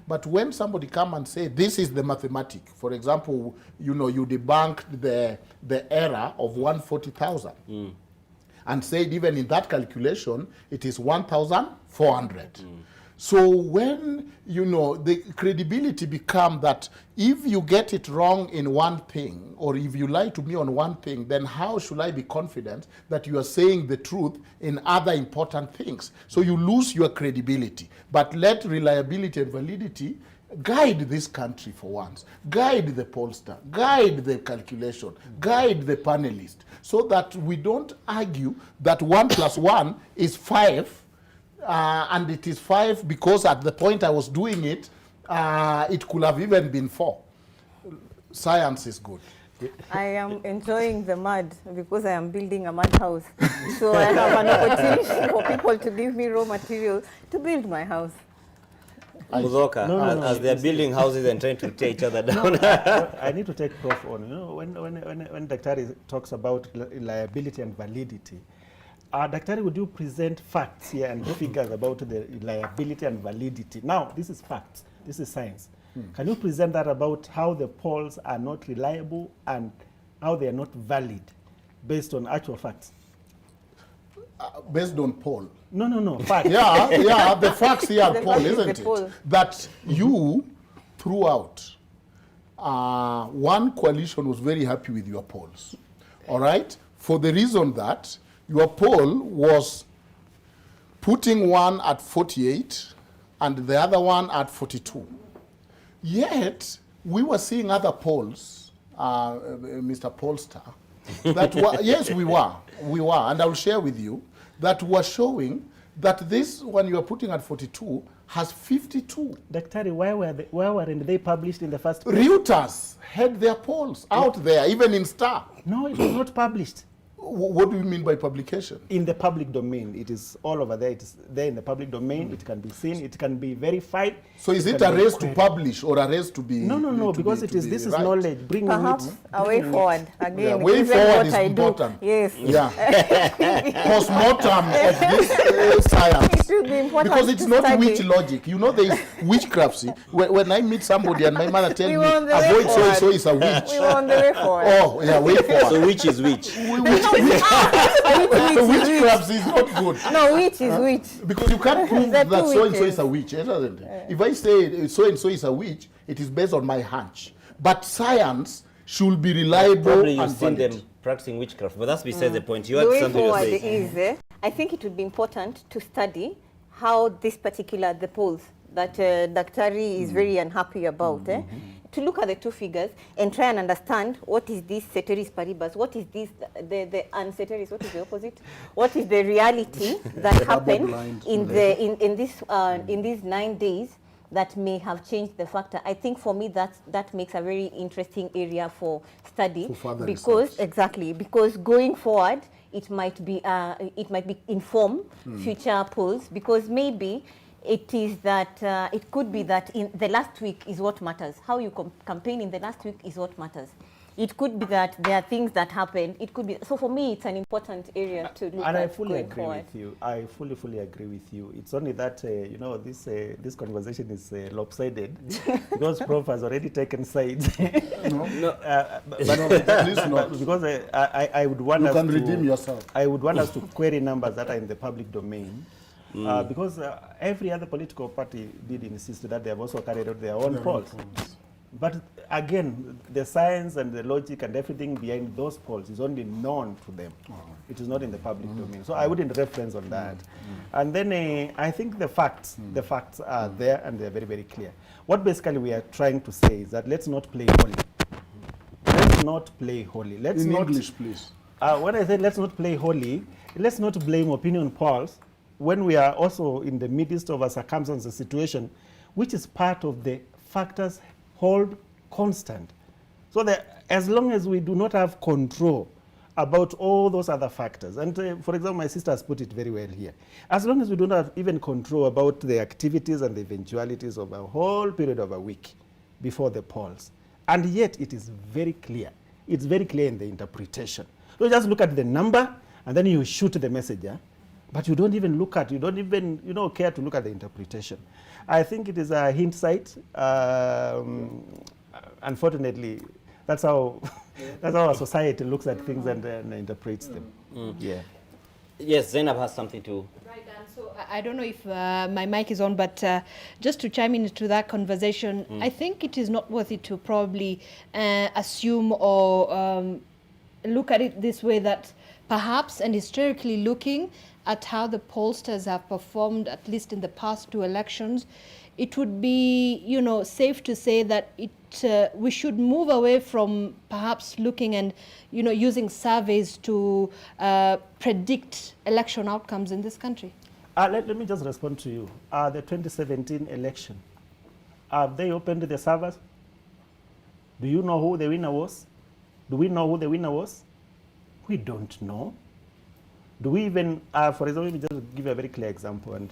But when somebody come and say, this is the mathematic, for example, you know, you debunked the error of 140,000 and said even in that calculation, it is 1,400. So when, you know, the credibility become that if you get it wrong in one thing, or if you lie to me on one thing, then how should I be confident that you are saying the truth in other important things? So you lose your credibility. But let reliability and validity guide this country for once. Guide the pollster, guide the calculation, guide the panelist, so that we don't argue that 1 + 1 is 5, and it is 5 because at the point I was doing it, it could have even been 4. Science is good. I am enjoying the mud because I am building a mud house. So I have an opportunity for people to give me raw material to build my house. Muzoka, as they're building houses and trying to tear each other down. I need to take Prof on. You know, when Daktari talks about reliability and validity, Daktari, would you present facts here and figures about the reliability and validity? Now, this is facts. This is science. Can you present that about how the polls are not reliable and how they are not valid based on actual facts? Based on poll? No, facts. Yeah, the facts here are poll, isn't it? That you, throughout, one coalition was very happy with your polls, all right? For the reason that your poll was putting one at 48 and the other one at 42. Yet, we were seeing other polls, Mr. Pollster, that were, yes, we were, and I'll share with you, that were showing that this one you are putting at 42 has 52. Daktari, why weren't they published in the first place? Reuters had their polls out there, even in Star. No, it was not published. What do you mean by publication? In the public domain. It is all over there. It is there in the public domain. It can be seen. It can be verified. So is it a race to publish or a race to be... No, because this is knowledge. Perhaps a way forward. Again, yeah, way forward is important. Yes. Yeah. Postmortem of this science. It should be important. Because it's not witch logic. You know, there is witchcraft. See, when I meet somebody and my mother tells me, avoid so is a witch. We were on the way forward. Oh, yeah, way forward. So which is which? Witchcraft is not good. No, witch is witch. Because you can't prove that so-and-so is a witch, isn't it? If I say so-and-so is a witch, it is based on my hunch. But science should be reliable. Probably you've seen them practicing witchcraft, but that's besides the point. You had something to say. I think it would be important to study how this particular, the polls that Daktari is very unhappy about, to look at the two figures and try and understand what is this ceteris paribus, what is this, the unceteris, what is the opposite, what is the reality that happened in these 9 days that may have changed the factor. I think for me that makes a very interesting area for study, because going forward it might be inform future polls, because maybe it is that it could be that in the last week is what matters. How you campaign in the last week is what matters. It could be that there are things that happen. It could be, so for me, it's an important area to look at. And I fully going agree forward. with you. I fully agree with you. It's only that, you know, this conversation is lopsided because Prof has already taken sides. Please not. Because I would want You us can to redeem yourself. I would want us to query numbers that are in the public domain. Because every other political party did insist that they have also carried out their own polls. But again, the science and the logic and everything behind those polls is only known to them. It is not in the public domain. So I wouldn't reference on that. And then I think the facts are there and they're very, very clear. What basically we are trying to say is that let's not play holy. Let's not play holy. Let's In not, English, please. when I say let's not play holy, let's not blame opinion polls when we are also in the midst of a circumstance, a situation, which is part of the factors hold constant. So that as long as we do not have control about all those other factors, and for example, my sister has put it very well here, as long as we do not have even control about the activities and the eventualities of a whole period of a week before the polls, and yet it is very clear. It's very clear in the interpretation. So just look at the number, and then you shoot the messenger, but you don't even look at, you don't even, care to look at the interpretation. I think it is a hindsight. Unfortunately, that's how that's how our society looks at things and interprets them. Yeah. Yes, Zainab has something to. Right, so I don't know if my mic is on, but just to chime into that conversation, I think it is not worthy to probably assume or look at it this way, that perhaps, and historically looking at how the pollsters have performed, at least in the past 2 elections, it would be, safe to say that we should move away from perhaps looking and, using surveys to predict election outcomes in this country. Let me just respond to you. The 2017 election, have they opened the servers? Do you know who the winner was? Do we know who the winner was? We don't know. Do we even, for example, let me just give you a very clear example. And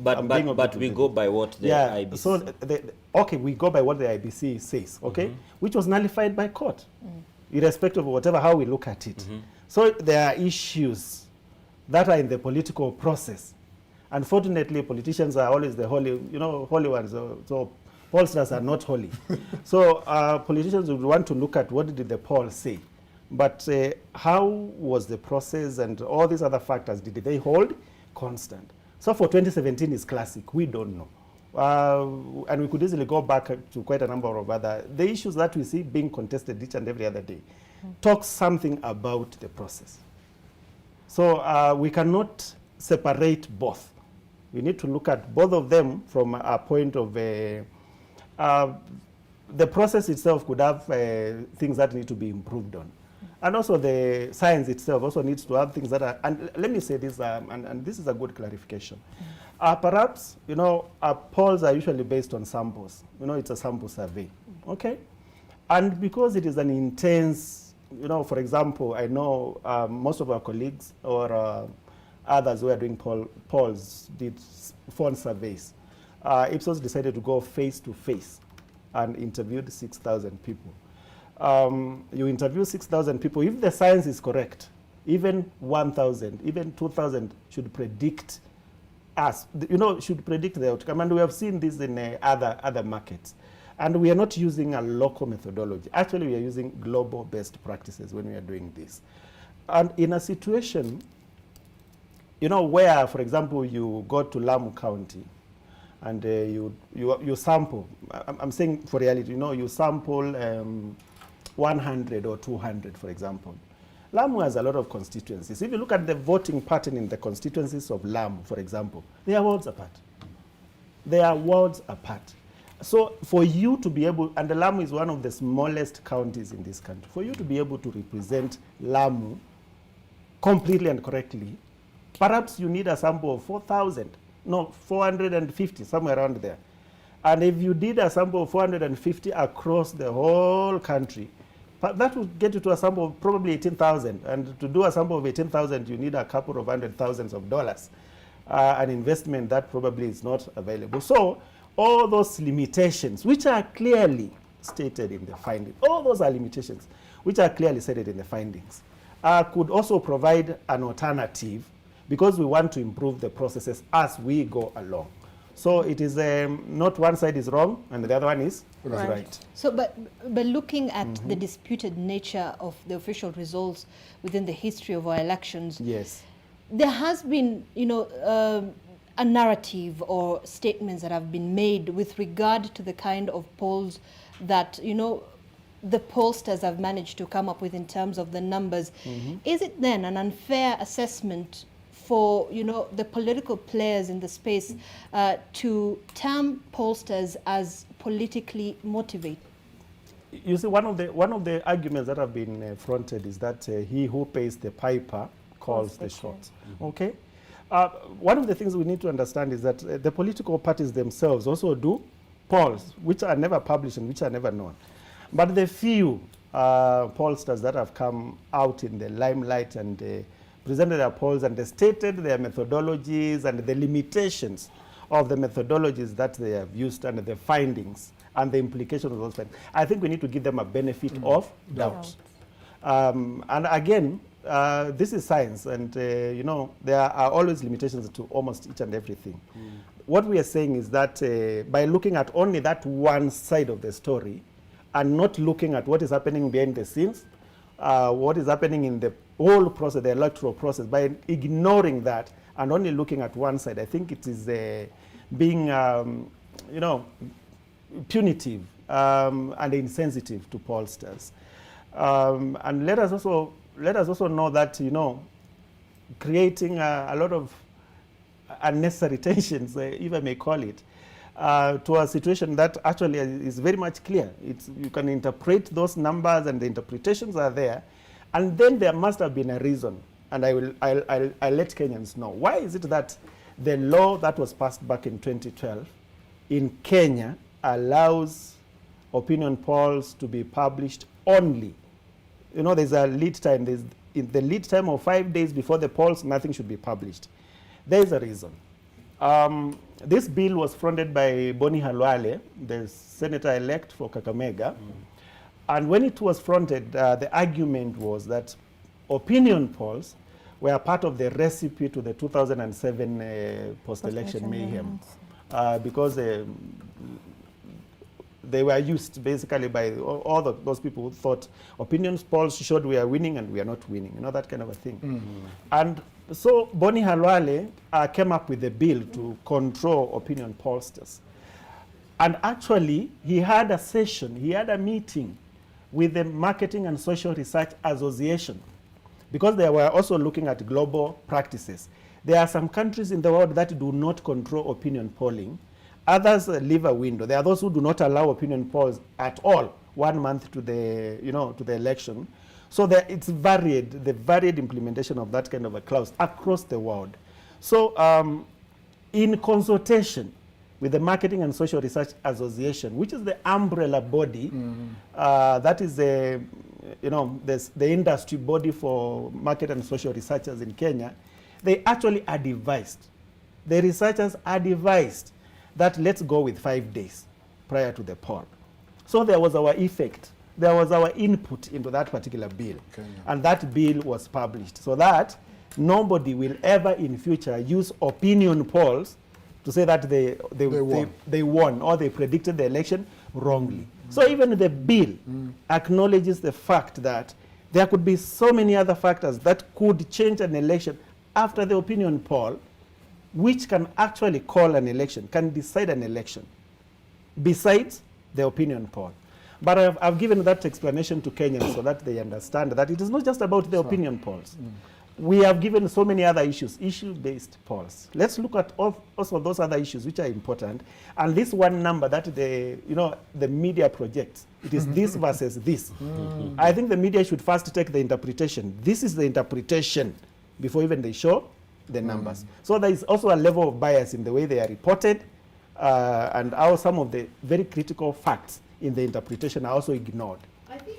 but we go by what the IEBC. So okay, we go by what the IEBC says, okay, which was nullified by court, irrespective of whatever how we look at it. So there are issues that are in the political process. Unfortunately, politicians are always the holy, holy ones. So pollsters are not holy. So politicians would want to look at what did the poll say. But how was the process and all these other factors, did they hold constant? So for 2017 is classic, we don't know. And we could easily go back to quite a number of other, the issues that we see being contested each and every other day, talk something about the process. So we cannot separate both. We need to look at both of them from a point of, the process itself could have things that need to be improved on. And also the science itself also needs to have things that are, and let me say this, and this is a good clarification. Perhaps, polls are usually based on samples. It's a sample survey, okay? And because it is an intense, for example, I know most of our colleagues or others who are doing polls did phone surveys. Ipsos decided to go face-to-face and interviewed 6,000 people. You interview 6,000 people. If the science is correct, even 1,000, even 2,000 should predict us, should predict the outcome. And we have seen this in other markets. And we are not using a local methodology. Actually, we are using global best practices when we are doing this. And in a situation, where, for example, you go to Lamu County and you sample, I'm saying for reality, you sample 100 or 200, for example. Lamu has a lot of constituencies. If you look at the voting pattern in the constituencies of Lamu, for example, they are worlds apart. They are worlds apart. So for you to be able, and Lamu is one of the smallest counties in this country, for you to be able to represent Lamu completely and correctly, perhaps you need a sample of 450, somewhere around there. And if you did a sample of 450 across the whole country, that would get you to a sample of probably 18,000. And to do a sample of 18,000, you need a couple of $100,000. An investment that probably is not available. So all those limitations, which are clearly stated in the findings. All those are limitations, which are clearly stated in the findings. Could also provide an alternative because we want to improve the processes as we go along. So it is not one side is wrong and the other one is right. So, but looking at the disputed nature of the official results within the history of our elections, yes, there has been, a narrative or statements that have been made with regard to the kind of polls that, the pollsters have managed to come up with in terms of the numbers. Is it then an unfair assessment for, the political players in the space to term pollsters as politically motivated? You see, one of the arguments that have been fronted is that he who pays the piper calls the shots. Okay? One of the things we need to understand is that the political parties themselves also do polls, which are never published and which are never known. But the few pollsters that have come out in the limelight and presented their polls and they stated their methodologies and the limitations of the methodologies that they have used and the findings and the implications of those findings, I think we need to give them a benefit of doubt. And again, this is science, and there are always limitations to almost each and everything. What we are saying is that by looking at only that one side of the story and not looking at what is happening behind the scenes, what is happening in the whole process, the electoral process, by ignoring that and only looking at one side, I think it is being, punitive and insensitive to pollsters. And let us also know that, creating a lot of unnecessary tensions, if I may call it, to a situation that actually is very much clear. You can interpret those numbers and the interpretations are there, and then there must have been a reason, and I'll let Kenyans know. Why is it that the law that was passed back in 2012 in Kenya allows opinion polls to be published only? There's a lead time. In the lead time of 5 days before the polls, nothing should be published. There's a reason. This bill was fronted by Boni Halwale, the senator-elect for Kakamega. And when it was fronted, the argument was that opinion polls were part of the recipe to the 2007 post-election mayhem. Because they were used basically by all those people who thought opinion polls showed we are winning and we are not winning, that kind of a thing. And so Boni Halwale came up with a bill to control opinion pollsters. And actually, he had a meeting with the Marketing and Social Research Association, because they were also looking at global practices. There are some countries in the world that do not control opinion polling. Others leave a window. There are those who do not allow opinion polls at all 1 month to the, to the election. So it's varied, the varied implementation of that kind of a clause across the world. So in consultation with the Marketing and Social Research Association, which is the umbrella body, that is the industry body for market and social researchers in Kenya, they actually advised, the researchers advised that let's go with 5 days prior to the poll. So there was our effect. There was our input into that particular bill. And that bill was published so that nobody will ever in future use opinion polls to say that they won or they predicted the election wrongly. So even the bill acknowledges the fact that there could be so many other factors that could change an election after the opinion poll, which can actually call an election, can decide an election, besides the opinion poll. But I've given that explanation to Kenyans so that they understand that it is not just about the opinion polls. We have given so many other issues, issue-based polls. Let's look at also those other issues which are important. And this one number that the media projects, it is this versus this. I think the media should first take the interpretation. This is the interpretation before even they show the numbers. So there is also a level of bias in the way they are reported, and how some of the very critical facts in the interpretation are also ignored. I think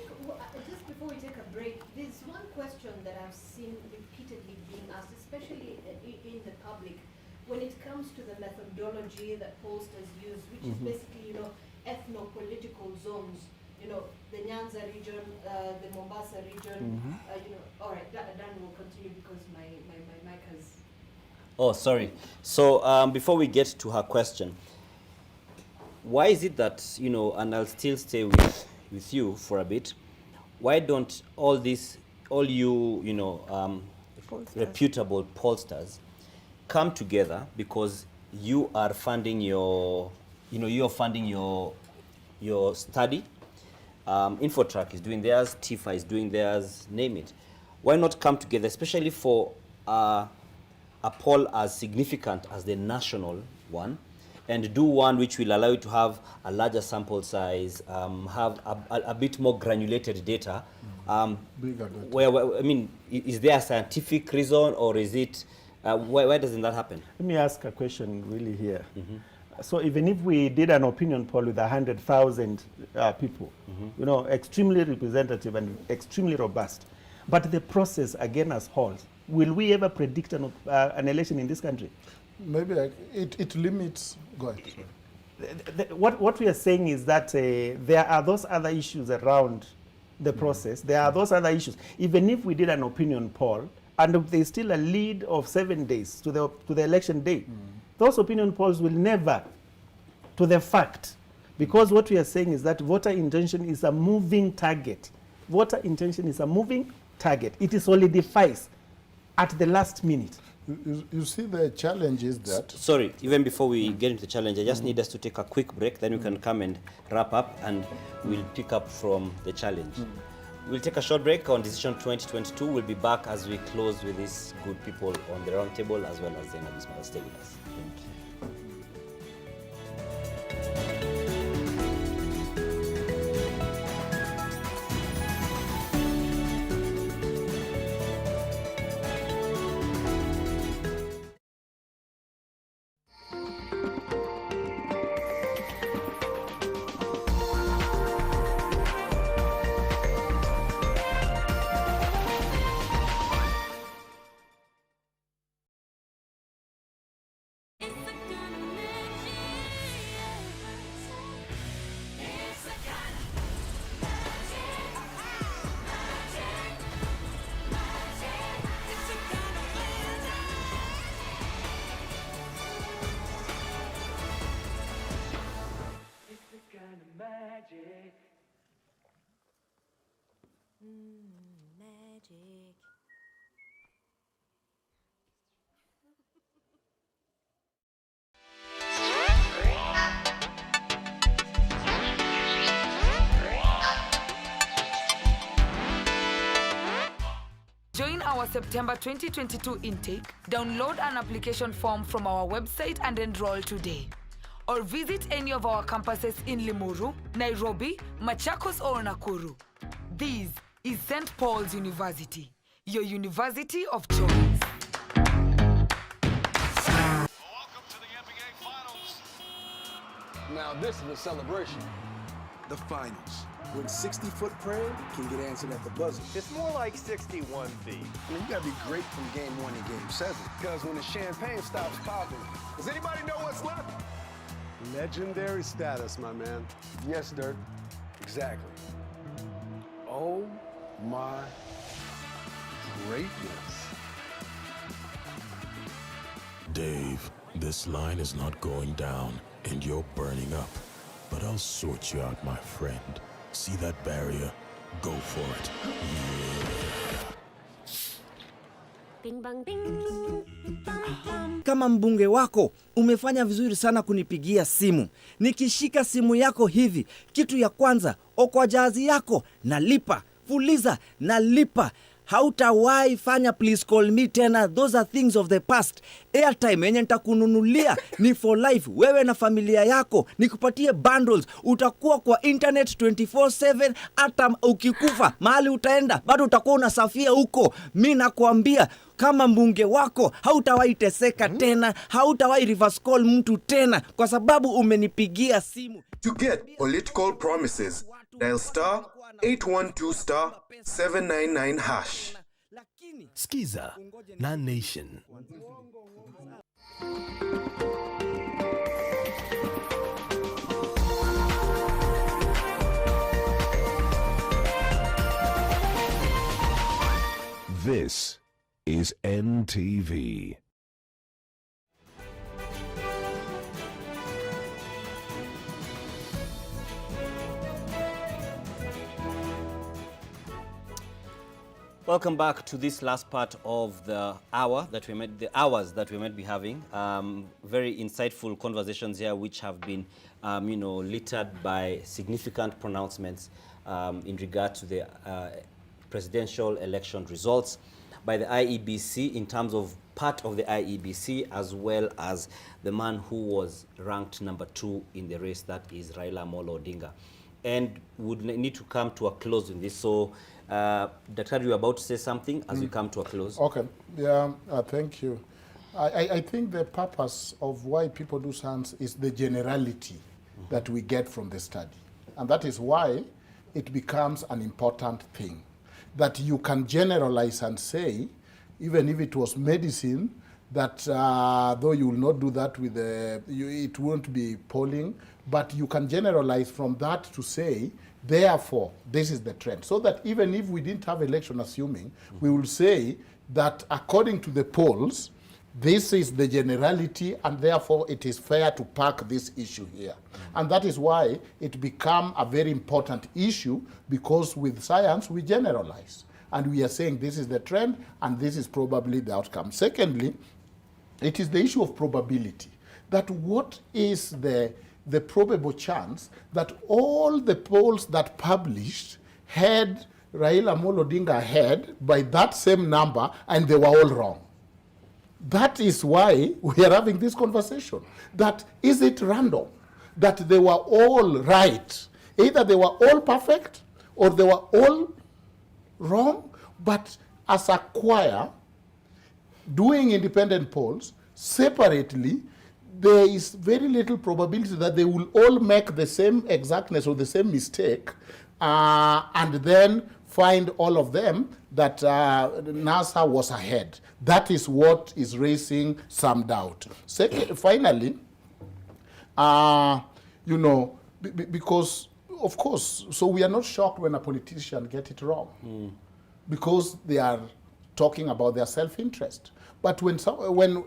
just before we take a break, there's one question that I've seen repeatedly being asked, especially in the public, when it comes to the methodology that pollsters use, which is basically, ethno-political zones. You know, the Nyanza region, the Mombasa region. All right, Dan will continue because my mic has. Oh, sorry. So before we get to her question, why is it that, and I'll still stay with you for a bit, why don't all you reputable pollsters come together, because you are funding your study, Infotrack is doing theirs, TIFA is doing theirs, name it. Why not come together, especially for a poll as significant as the national one, and do one which will allow you to have a larger sample size, have a bit more granulated data. Bigger data. Where, I mean, is there a scientific reason, or is it, why doesn't that happen? Let me ask a question really here. So even if we did an opinion poll with 100,000 people, extremely representative and extremely robust, but the process again as whole, will we ever predict an election in this country? Maybe it limits. Go ahead. Sorry. What we are saying is that there are those other issues around the process. There are those other issues. Even if we did an opinion poll and there's still a lead of 7 days to the election day, those opinion polls will never, to the fact, because what we are saying is that voter intention is a moving target. Voter intention is a moving target. It solidifies at the last minute. You see, the challenge is that... Sorry, even before we get into the challenge, I just need us to take a quick break, then we can come and wrap up, and we'll pick up from the challenge. We'll take a short break on Decision 2022. We'll be back as we close with these good people on the round table, as well as Zainab Ismail. Stay with us. Magic. Join our September 2022 intake, download an application form from our website and enroll today. Or visit any of our campuses in Limuru, Nairobi, Machakos or Nakuru. This is St. Paul's University, your university of choice. Welcome to the NBA Finals. Now this is a celebration. The finals, when 60-foot prayer can get answered at the buzzer. It's more like 61 feet. I mean, you gotta be great from game 1 to game 7. Because when the champagne stops popping, does anybody know what's left? Legendary status, my man. Yes, Dirk. Exactly. Oh my greatness. Dave, this line is not going down, and you're burning up. But I'll sort you out, my friend. See that barrier? Go for it. Yeah. Bing bang bing. Kama mbunge wako, umefanya vizuri sana kunipigia simu. Nikishika simu yako hivi, kitu ya kwanza, okoa jahazi yako, nalipa. Fuliza, nalipa. Hautawahi fanya please call me tena. Those are things of the past. Airtime yenye nitakununulia ni for life. Wewe na familia yako, nikupatie bundles. Utakuwa kwa internet 24/7. Hata ukikufa, mahali utaenda, bado utakuwa unasafia huko. Mimi nakwambia, kama mbunge wako, hautawahi teseka tena. Hautawahi reverse call mtu tena, kwa sababu umenipigia simu. To get political promises, dial star 812 star 799 hash. Skiza na Nation. This is NTV. Welcome back to this last part of the hours that we might be having. Very insightful conversations here, which have been, littered by significant pronouncements in regard to the presidential election results by the IEBC, in terms of part of the IEBC, as well as the man who was ranked number 2 in the race, that is Raila Amolo Odinga. And would need to come to a close in this. So, Dr. you were about to say something as we come to a close. Okay, yeah, thank you. I think the purpose of why people do science is the generality that we get from the study. And that is why it becomes an important thing. That you can generalize and say, even if it was medicine, that though you will not do that with it won't be polling, but you can generalize from that to say, therefore, this is the trend. So that even if we didn't have election assuming, we will say that according to the polls, this is the generality, and therefore it is fair to park this issue here. And that is why it became a very important issue, because with science we generalize. And we are saying this is the trend, and this is probably the outcome. Secondly, it is the issue of probability. That what is the probable chance that all the polls that published had Raila Amolo Odinga ahead by that same number, and they were all wrong. That is why we are having this conversation. That is it random? That they were all right. Either they were all perfect or they were all wrong, but as a choir, doing independent polls separately, there is very little probability that they will all make the same exactness or the same mistake, and then find all of them that NASA was ahead. That is what is raising some doubt. Second, finally, because, of course, so we are not shocked when a politician gets it wrong, because they are talking about their self-interest. But when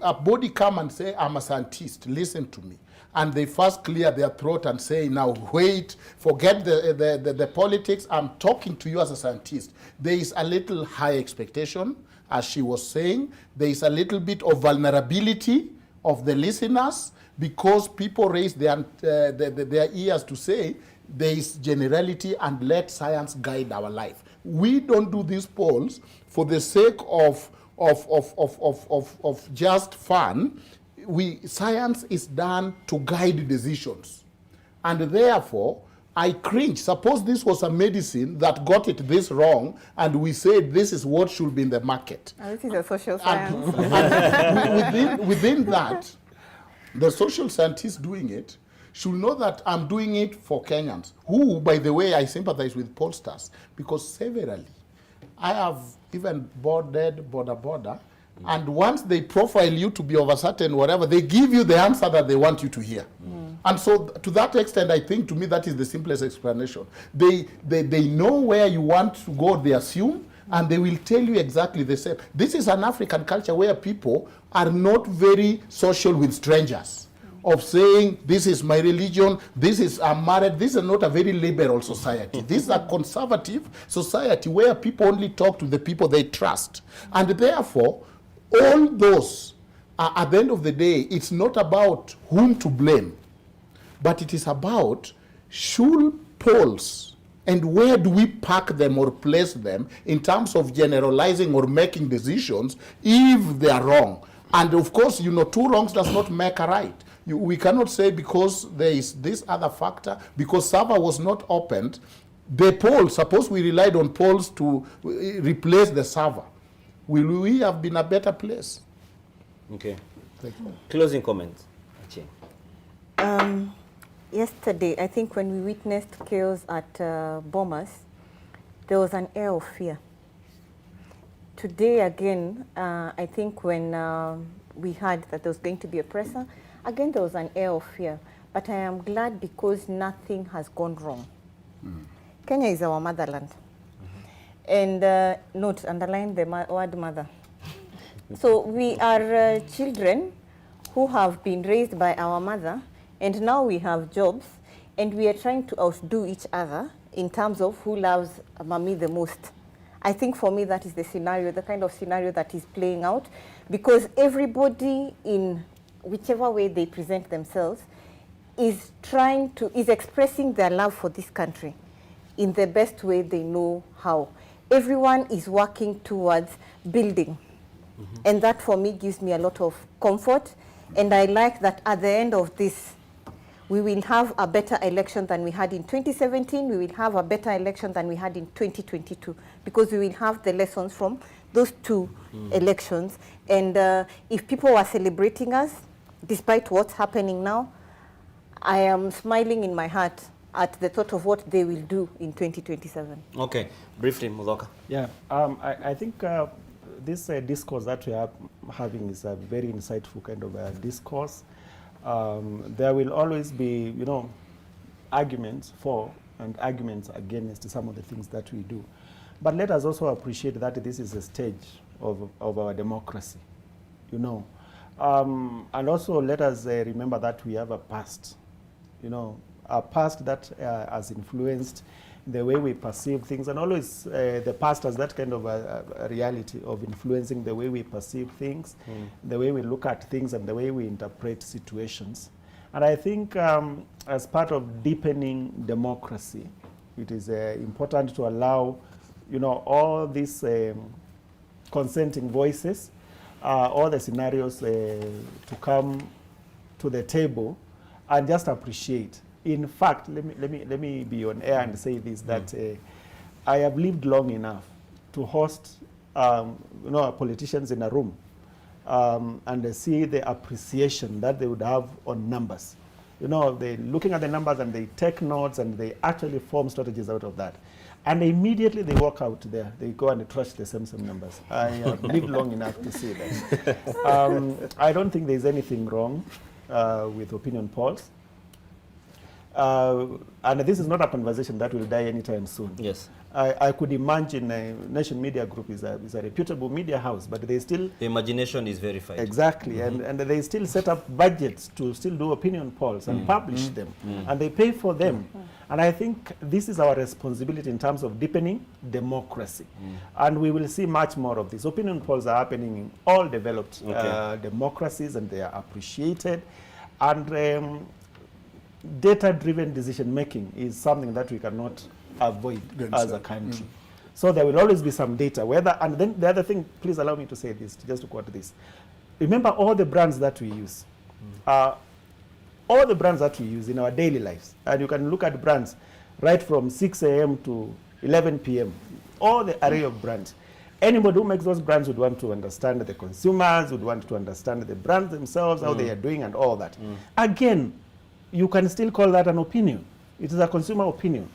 a body come and say, I'm a scientist, listen to me, and they first clear their throat and say, now wait, forget the politics, I'm talking to you as a scientist. There is a little high expectation, as she was saying. There is a little bit of vulnerability of the listeners, because people raise their ears to say, there is generality and let science guide our life. We don't do these polls for the sake of just fun. Science is done to guide decisions. And therefore, I cringe. Suppose this was a medicine that got it this wrong, and we said this is what should be in the market. This is a social science. And within that, the social scientists doing it should know that I'm doing it for Kenyans, who, by the way, I sympathize with pollsters, because severally, I have even border, and once they profile you to be of a certain whatever, they give you the answer that they want you to hear. And so to that extent, I think, to me, that is the simplest explanation. They know where you want to go, they assume, and they will tell you exactly the same. This is an African culture where people are not very social with strangers, of saying, this is my religion, I'm married. This is not a very liberal society. This is a conservative society where people only talk to the people they trust. And therefore, all those, at the end of the day, it's not about whom to blame, but it is about should polls and where do we park them or place them in terms of generalizing or making decisions if they are wrong. And of course, two wrongs does not make a right. We cannot say because there is this other factor, because server was not opened, the poll, suppose we relied on polls to replace the server, will we have been a better place? Okay. Thank you. Closing comments. Yesterday, I think when we witnessed chaos at Bomas, there was an air of fear. Today again, I think when we heard that there was going to be a presser, again there was an air of fear. But I am glad because nothing has gone wrong. Kenya is our motherland. And note, underline the word mother. So we are children who have been raised by our mother, and now we have jobs, and we are trying to outdo each other in terms of who loves mommy the most. I think for me that is the scenario, the kind of scenario that is playing out, because everybody in whichever way they present themselves is expressing their love for this country in the best way they know how. Everyone is working towards building. And that for me gives me a lot of comfort. And I like that at the end of this, we will have a better election than we had in 2017. We will have a better election than we had in 2022, because we will have the lessons from those two elections. And if people were celebrating us, despite what's happening now, I am smiling in my heart at the thought of what they will do in 2027. Okay, briefly, Mudoka. Yeah, I think this discourse that we are having is a very insightful kind of discourse. There will always be, arguments for and arguments against some of the things that we do. But let us also appreciate that this is a stage of our democracy, And also let us remember that we have a past, a past that has influenced the way we perceive things, and always the past has that kind of a reality of influencing the way we perceive things, the way we look at things, and the way we interpret situations. And I think as part of deepening democracy, it is important to allow, all these consenting voices, all the scenarios to come to the table and just appreciate. In fact, let me be on air and say this, that I have lived long enough to host politicians in a room and see the appreciation that they would have on numbers. They're looking at the numbers and they take notes and they actually form strategies out of that. And immediately they walk out there, they go and trash the same numbers. I have lived long enough to see that. I don't think there's anything wrong with opinion polls. And this is not a conversation that will die anytime soon. Yes. I could imagine Nation Media Group is a reputable media house, but they still... The imagination is verified. Exactly, and they still set up budgets to still do opinion polls and publish them, and they pay for them. And I think this is our responsibility in terms of deepening democracy. And we will see much more of this. Opinion polls are happening in all developed democracies, and they are appreciated. And data-driven decision-making is something that we cannot avoid as a country. So there will always be some data. And then the other thing, please allow me to say this, just to quote this. Remember all the brands that we use. All the brands that we use in our daily lives. And you can look at brands right from 6 a.m. to 11 p.m. All the array of brands. Anybody who makes those brands would want to understand the consumers, would want to understand the brands themselves, how they are doing and all that. Again, you can still call that an opinion. It is a consumer opinion.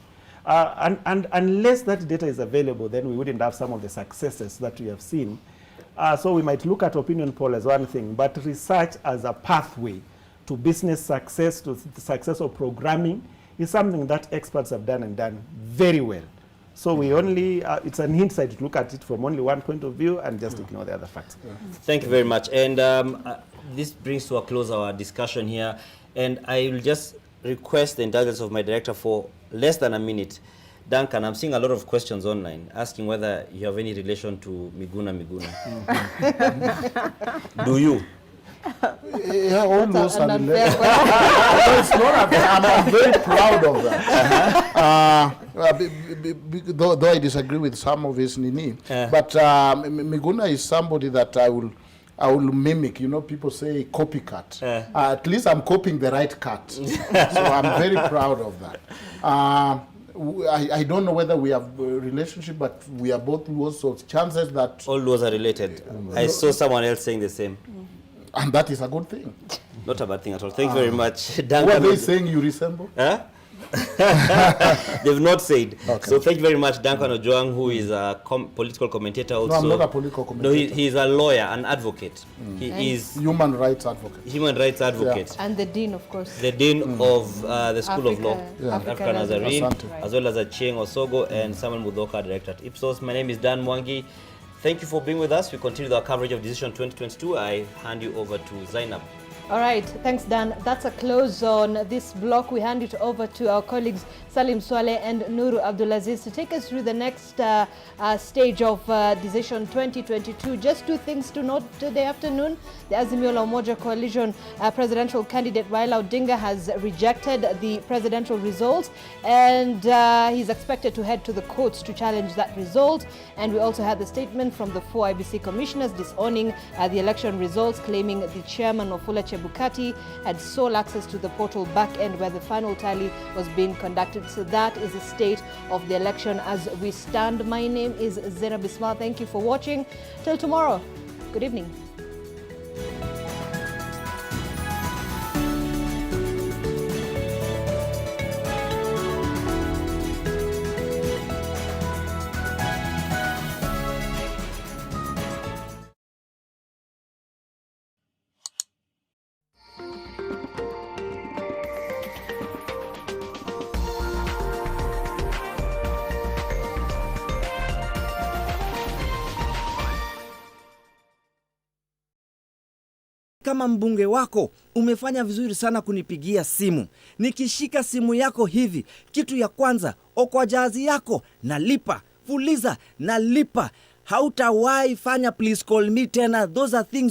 And unless that data is available, then we wouldn't have some of the successes that we have seen. So we might look at opinion poll as one thing, but research as a pathway to business success, to the success of programming, is something that experts have done and done very well. So we only, it's an insight to look at it from only one point of view and just ignore the other facts. Thank you very much. And this brings to a close our discussion here. And I will just request the indulgence of my director for less than a minute. Duncan, I'm seeing a lot of questions online asking whether you have any relation to Miguna. Do you? Yeah, almost. I'm very proud of that. Though I disagree with some of his nini, but Miguna is somebody that I will mimic. People say copycat. At least I'm copying the right cat. So I'm very proud of that. I don't know whether we have a relationship, but we are both Luos, so chances that... All Luos are related. I saw someone else saying the same. And that is a good thing. Not a bad thing at all. Thank you very much. What are they saying you resemble? Huh? They've not said. Okay. So thank you very much, Duncan Ojwang, who is a political commentator also. No, I'm not a political commentator. No, he's a lawyer, an advocate. He is human rights advocate. Human rights advocate. And the dean, of course. The dean of the School of Law, Africa Nazarene, Right. as well as Achieng Osogo and Samuel Mudoka, director at Ipsos. My name is Dan Mwangi. Thank you for being with us. We continue our coverage of Decision 2022. I hand you over to Zainab. All right, thanks, Dan. That's a close on this block. We hand it over to our colleagues Salim Swaleh and Nuru Abdulaziz to take us through the next stage of Decision 2022. Just two things to note today afternoon. The Azimio la Umoja coalition presidential candidate Raila Odinga has rejected the presidential results, and he's expected to head to the courts to challenge that result. And we also had the statement from the 4 IEBC commissioners disowning the election results, claiming the chairman of Fula Chebukati had sole access to the portal back end where the final tally was being conducted. So that is the state of the election as we stand. My name is Zena Bismar. Thank you for watching. Till tomorrow. Good evening. Kama mbunge wako, umefanya vizuri sana kunipigia simu. Nikishika simu yako hivi, kitu ya kwanza, okoa jahazi yako, nalipa, fuliza, nalipa. Hautawahi fanya please call me tena. Those are things